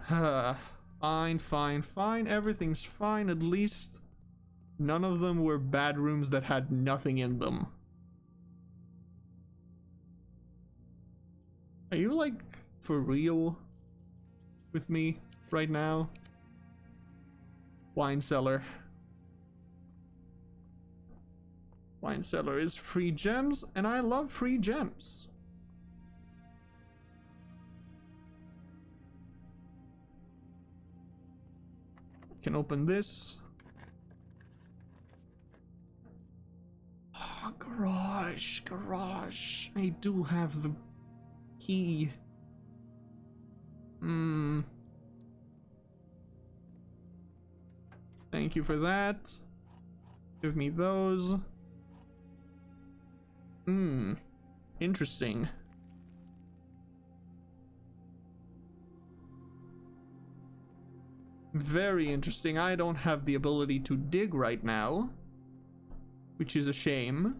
Fine, fine, fine. Everything's fine. At least none of them were bad rooms that had nothing in them. Are you like for real with me right now? Wine cellar. Wine cellar is free gems, and I love free gems. Can open this. Oh, garage. I do have the key. Thank you for that. Give me those. Interesting. Very interesting. I don't have the ability to dig right now, which is a shame.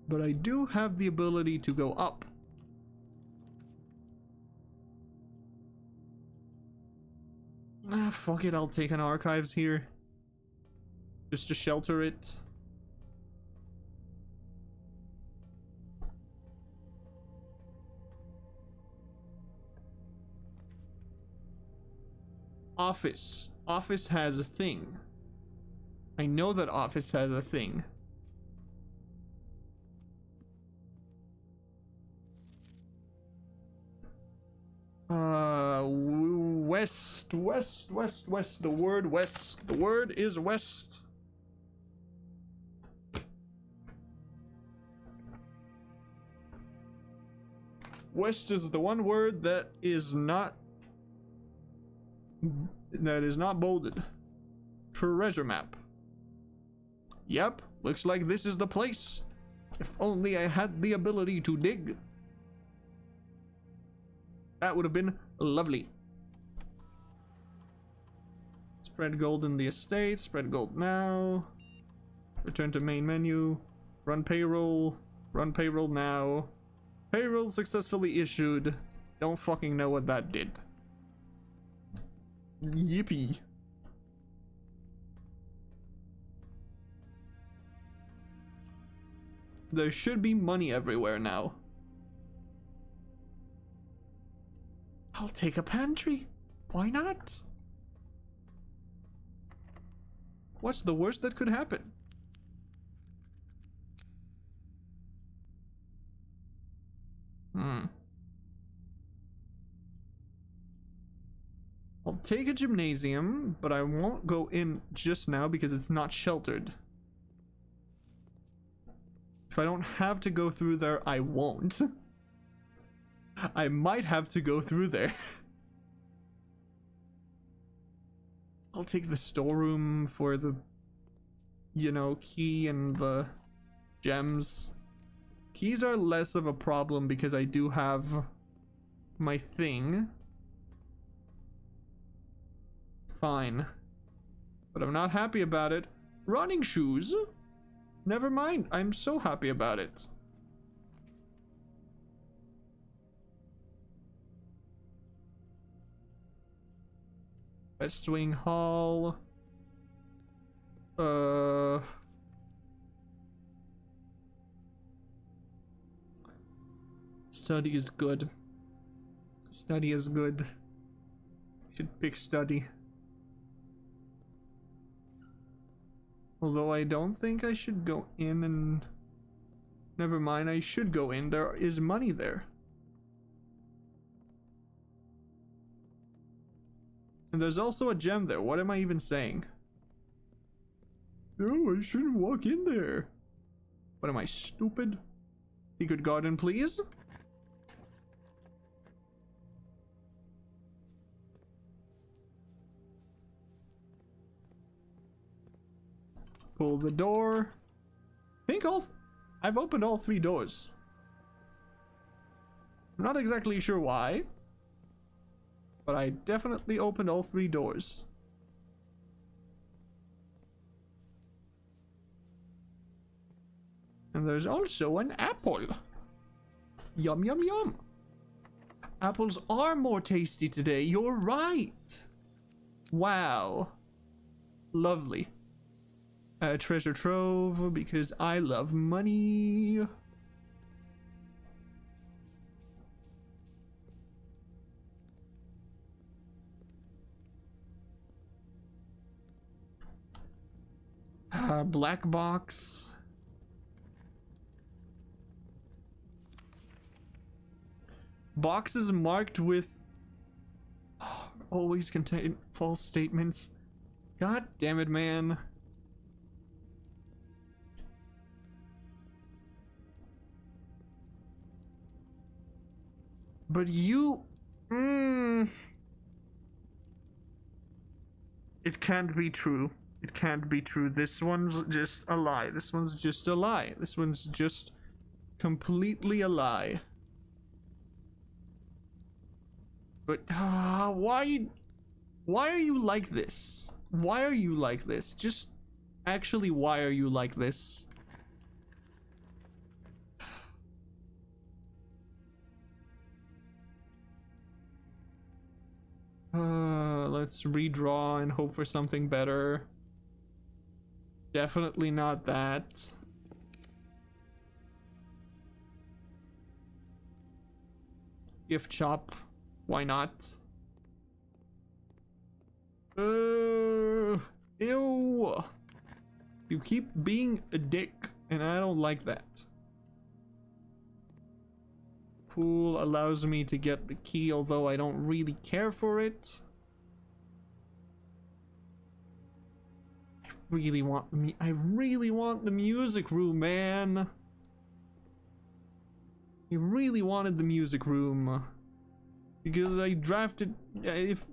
But I do have the ability to go up. Ah, fuck it, I'll take an archives here. Just to shelter it. Office. Office has a thing. I know that office has a thing. West. The word west. The word is west. West is the one word that is not bolded. Treasure map. Yep, looks like this is the place. If only I had the ability to dig. That would have been lovely. Spread gold in the estate. Spread gold now. Return to main menu. Run payroll. Run payroll now. Payroll successfully issued. Don't fucking know what that did. Yippee. There should be money everywhere now. I'll take a pantry. Why not? What's the worst that could happen? I'll take a gymnasium, but I won't go in just now because it's not sheltered. If I don't have to go through there, I won't. I might have to go through there. I'll take the storeroom for the, key and the gems. Keys are less of a problem because I do have my thing. Fine. But I'm not happy about it. Running shoes? Never mind. I'm so happy about it. West Wing Hall. Study is good. Study is good. Should pick study. Although I don't think I should go in and... Never mind, I should go in. There is money there. And there's also a gem there. What am I even saying? No, I shouldn't walk in there. What am I, stupid? Secret garden, please? Pull the door. I've opened all 3 doors. I'm not exactly sure why, but I definitely opened all 3 doors. And there's also an apple. Yum, yum, yum. Apples are more tasty today. You're right. Wow. Lovely. Treasure trove, because I love money. Black box. Boxes marked with always contain false statements. God damn it, man. But you... It can't be true. It can't be true. This one's just a lie. This one's just a lie. This one's just completely a lie. But why are you like this? Why are you like this? Just actually, why are you like this? Let's redraw and hope for something better. Definitely not that. Gift shop. Why not? Ew. You keep being a dick, and I don't like that. Pool allows me to get the key, although I don't really care for it. I really want the music room, man. I really wanted the music room. Because I drafted... if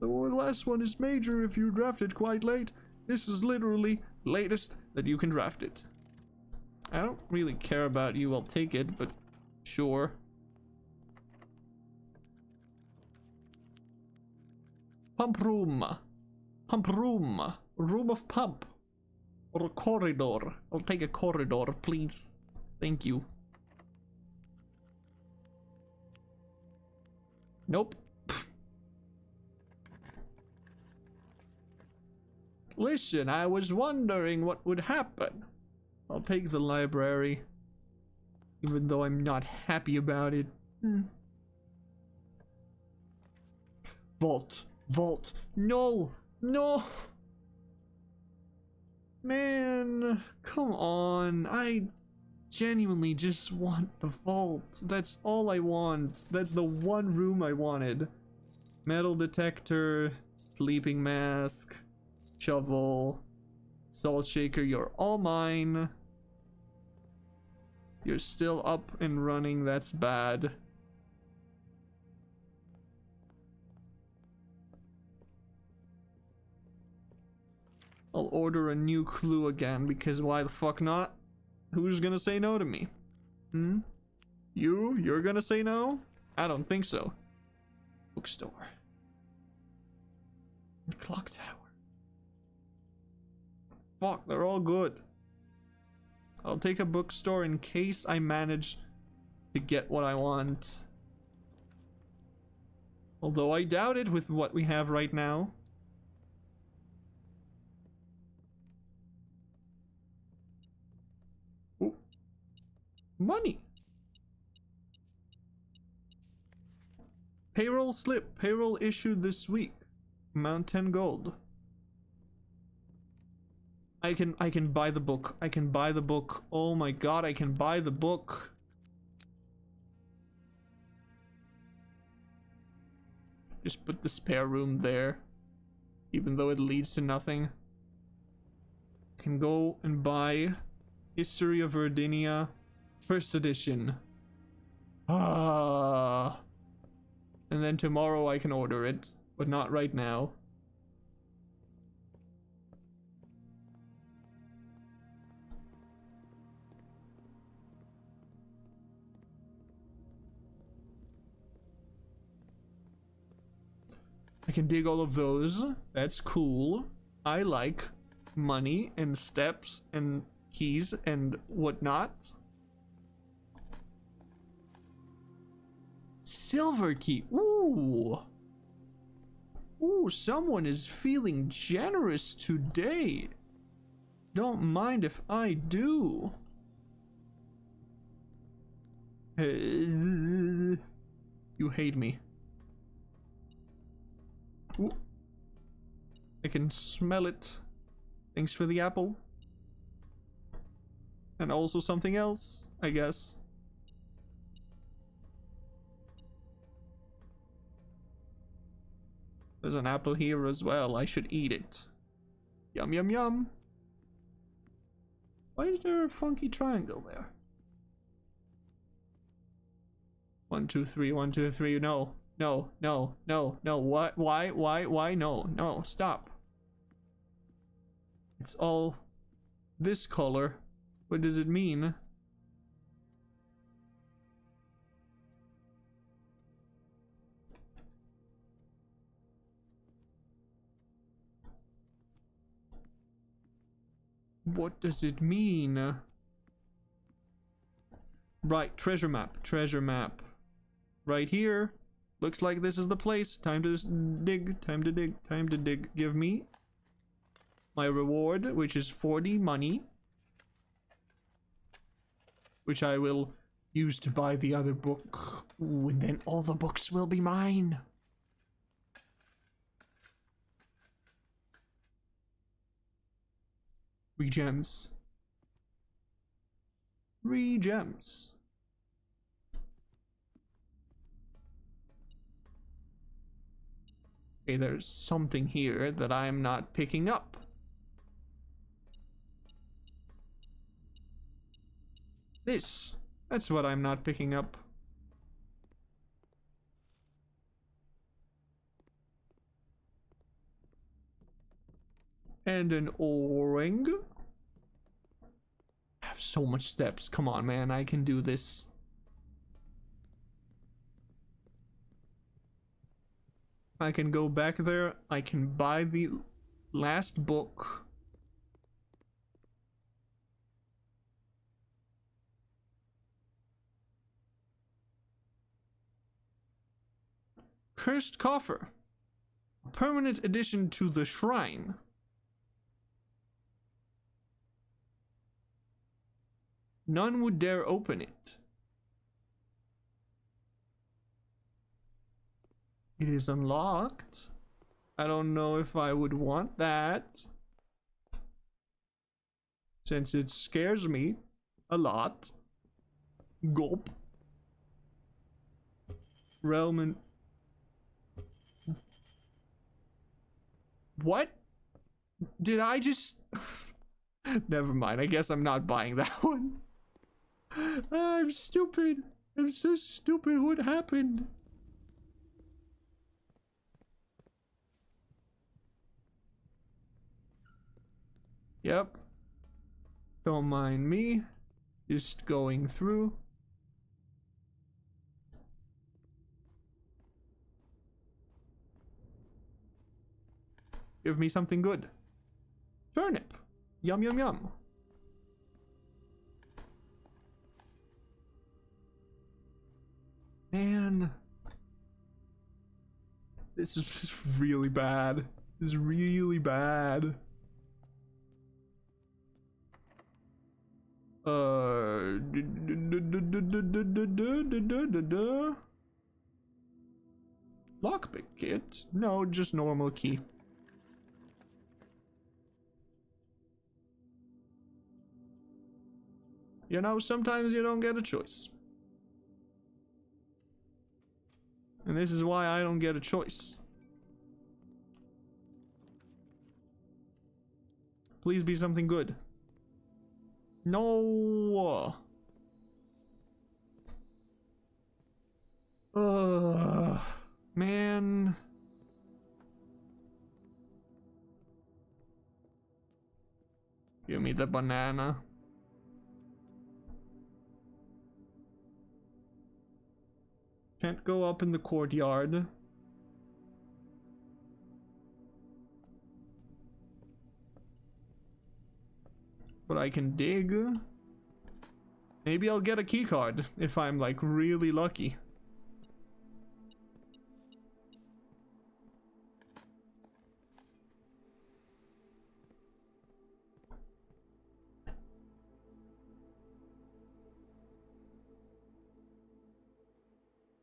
the last one is major if you drafted quite late. This is literally latest that you can draft it. I don't really care about you, I'll take it, but sure. Pump room. Pump room. Room of pump. Or a corridor. I'll take a corridor, please. Thank you. Nope. Listen, I was wondering what would happen. I'll take the library. Even though I'm not happy about it. Vault. Vault. No. No. Man, come on. I genuinely just want the vault. That's all I want. That's the one room I wanted. Metal detector, sleeping mask, shovel, salt shaker, you're all mine. You're still up and running, that's bad. I'll order a new clue again, because why the fuck not? Who's gonna say no to me? You're gonna say no? I don't think so. Bookstore. And clock tower. Fuck, they're all good. I'll take a bookstore in case I manage to get what I want. Although I doubt it with what we have right now. Ooh. Money. Payroll slip. Payroll issued this week. Amount 10 gold. I can buy the book. I can buy the book. Oh my god, I can buy the book. Just put the spare room there. Even though it leads to nothing. I can go and buy History of Virginia, first edition. And then tomorrow I can order it, but not right now. I can dig all of those. That's cool. I like money and steps and keys and whatnot. Silver key. Ooh. Ooh, someone is feeling generous today. Don't mind if I do. You hate me. Ooh. I can smell it. Thanks for the apple. And also something else, I guess. There's an apple here as well. I should eat it. Yum, yum, yum. Why is there a funky triangle there? 1, 2, 3, 1, 2, 3. No, no, no, no, no. What? Why? No, no, stop. It's all this color. What does it mean? What does it mean? Right, treasure map, treasure map. Right here. Looks like this is the place. Time to dig, time to dig, time to dig. Give me my reward, which is 40 money. Which I will use to buy the other book. Ooh, and then all the books will be mine. Gems. 3 gems. Okay, there's something here that I'm not picking up. That's what I'm not picking up. And an O-ring. I have so much steps. Come on, man. I can do this. I can go back there. I can buy the last book. Cursed coffer. A permanent addition to the shrine. None would dare open it. It is unlocked. I don't know if I would want that, since it scares me a lot. Gulp. Realm and... What? Did I just... Never mind. I guess I'm not buying that one. I'm stupid. I'm so stupid. What happened? Yep. Don't mind me. Just going through. Give me something good. Turnip. Yum, yum, yum. Man. This is really bad. This is really bad. Lockpick kit? No, just normal key. You know, sometimes you don't get a choice. And this is why I don't get a choice. Please be something good. No. Man. Give me the banana. Can't go up in the courtyard. But I can dig. Maybe I'll get a keycard if I'm like really lucky.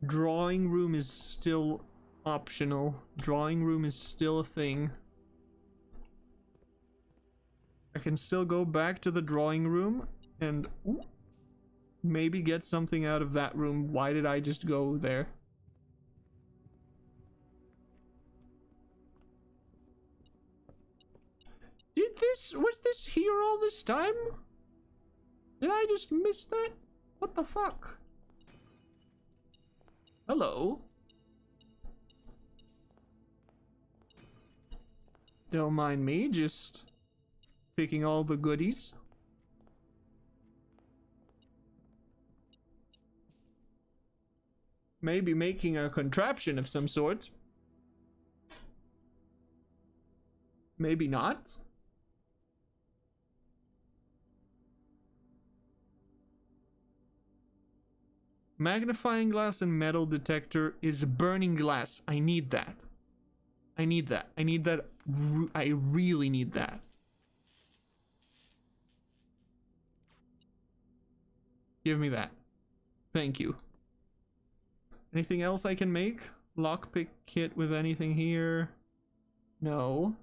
Drawing room is still optional. Drawing room is still a thing. I can still go back to the drawing room And ooh, maybe get something out of that room. Why did I just go there? Was this here all this time? Did I just miss that? What the fuck? Hello? Don't mind me, just picking all the goodies. Maybe making a contraption of some sort. Maybe not. Magnifying glass and metal detector is burning glass. I need that. I need that. I need that. I really need that. Give me that. Thank you. Anything else I can make? Lockpick kit with anything here? No.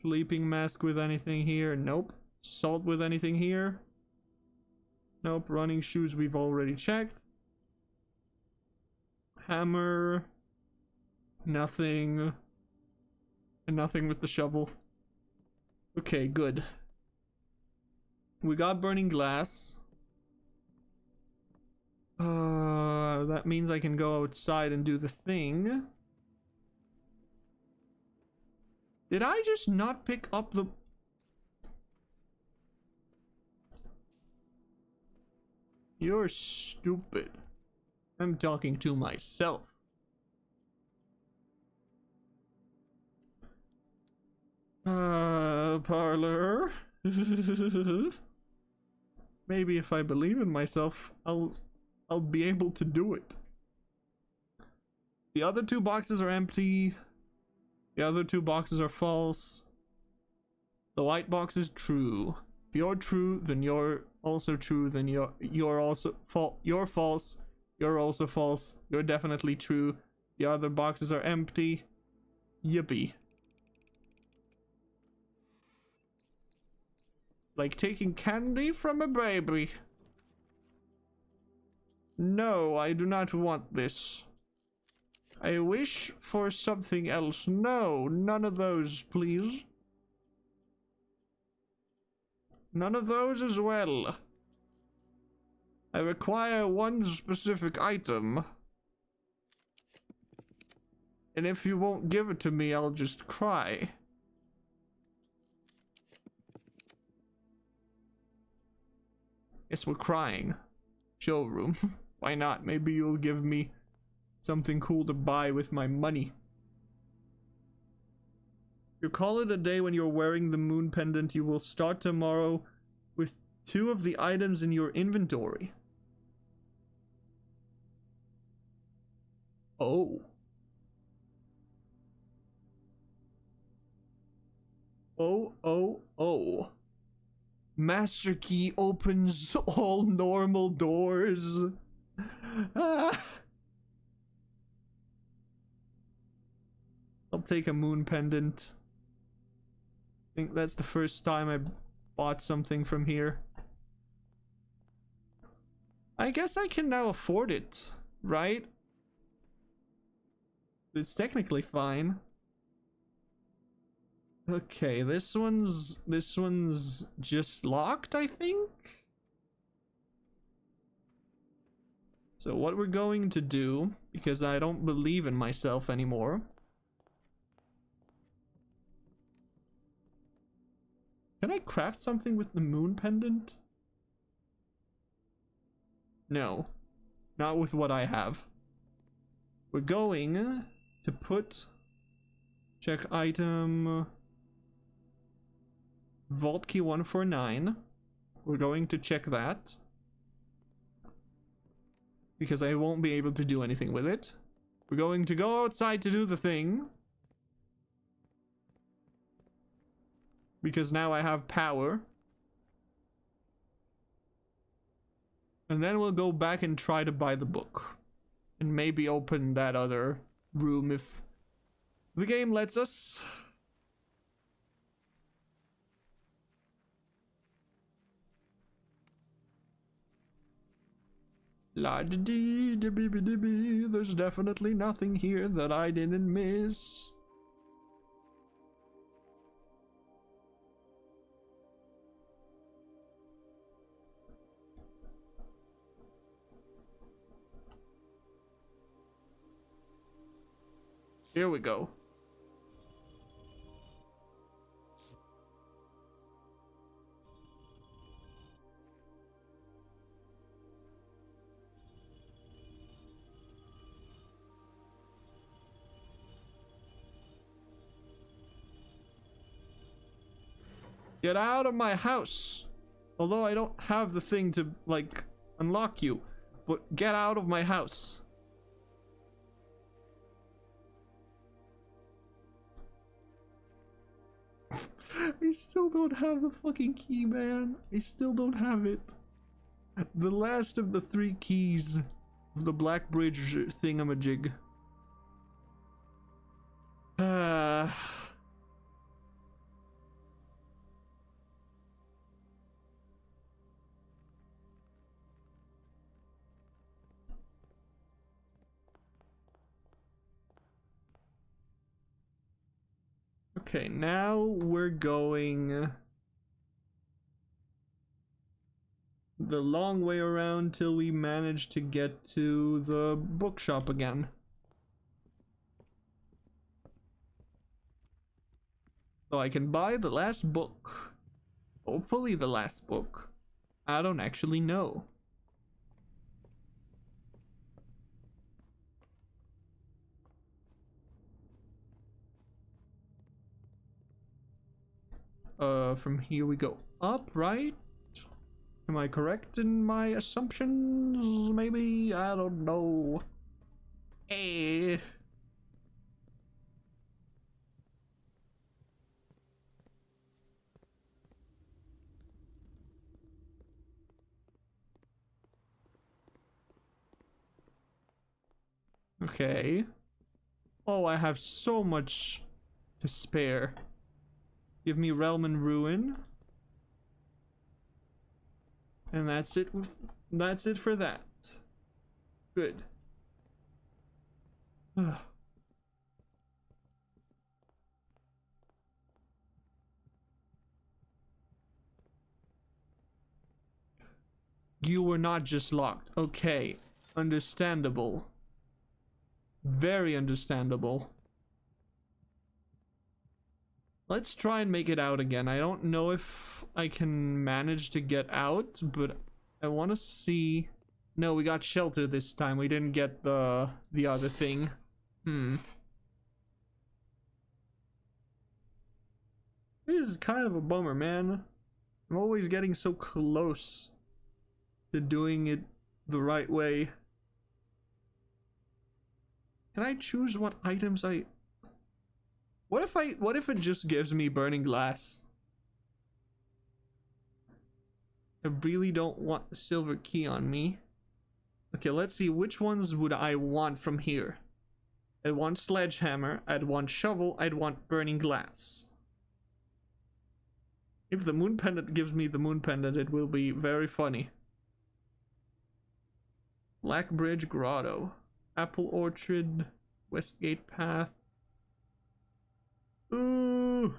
Sleeping mask with anything here? Nope. Salt with anything here? Nope. Running shoes we've already checked. Hammer. Nothing. And nothing with the shovel. Okay, good. We got burning glass. That means I can go outside and do the thing. Did I just not pick up the... You're stupid. I'm talking to myself. Parlor. Maybe if I believe in myself, I'll be able to do it. The other two boxes are empty. The other two boxes are false. The white box is true. If you're true, then you're also true. Then you're also you're false. You're also false. You're definitely true. The other boxes are empty. Yippee. Like taking candy from a baby. No, I do not want this. I wish for something else. No, none of those, please. None of those as well. I require one specific item. And if you won't give it to me, I'll just cry. Guess we're crying. Showroom. Why not? Maybe you'll give me something cool to buy with my money. You call it a day when you're wearing the moon pendant. You will start tomorrow with 2 of the items in your inventory. Oh. Oh. Master key opens all normal doors. Ah. I'll take a moon pendant. I think that's the first time I bought something from here. I guess I can now afford it, right? It's technically fine. Okay, this one's just locked, I think. So what we're going to do, because I don't believe in myself anymore. Can I craft something with the moon pendant? No, not with what I have. We're going to put, check item, vault key 149. We're going to check that, because I won't be able to do anything with it. We're going to go outside to do the thing, because now I have power. And then we'll go back and try to buy the book. And maybe open that other room if the game lets us. La dee dee bee bee dee bee. There's definitely nothing here that I didn't miss. Here we go. Get out of my house. Although I don't have the thing to, like, unlock you. But get out of my house. I still don't have the fucking key, man. I still don't have it. The last of the 3 keys of the Black Bridge thingamajig. Okay, now we're going the long way around till we manage to get to the bookshop again. So I can buy the last book. Hopefully the last book. I don't actually know. From here we go up, right? Am I correct in my assumptions? Maybe? I don't know. Hey. Okay. Oh, I have so much to spare. Give me Realm and Ruin. And that's it. That's it for that. Good. You were not just locked. Okay. Understandable. Very understandable. Let's try and make it out again. I don't know if I can manage to get out, but I want to see. No, we got shelter this time. We didn't get the other thing. This is kind of a bummer, man. I'm always getting so close to doing it the right way. Can I choose what items I... What if it just gives me burning glass? I really don't want the silver key on me. Okay, let's see, which ones would I want from here? I'd want sledgehammer, I'd want shovel, I'd want burning glass. If the moon pendant gives me the moon pendant, it will be very funny. Black Bridge Grotto, Apple Orchard, Westgate Path. Ooh.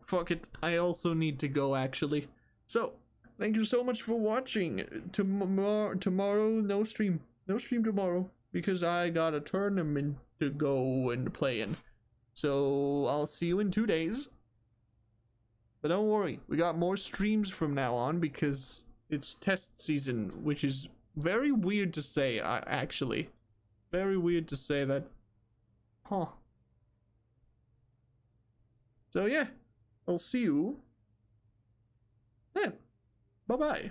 Fuck it, I also need to go actually. So, thank you so much for watching. Tomorrow, no stream. No stream tomorrow because I got a tournament to go and play in. So, I'll see you in 2 days. But don't worry, we got more streams from now on because it's test season, which is very weird to say, actually. Very weird to say that. Huh. So yeah, I'll see you then. Bye-bye.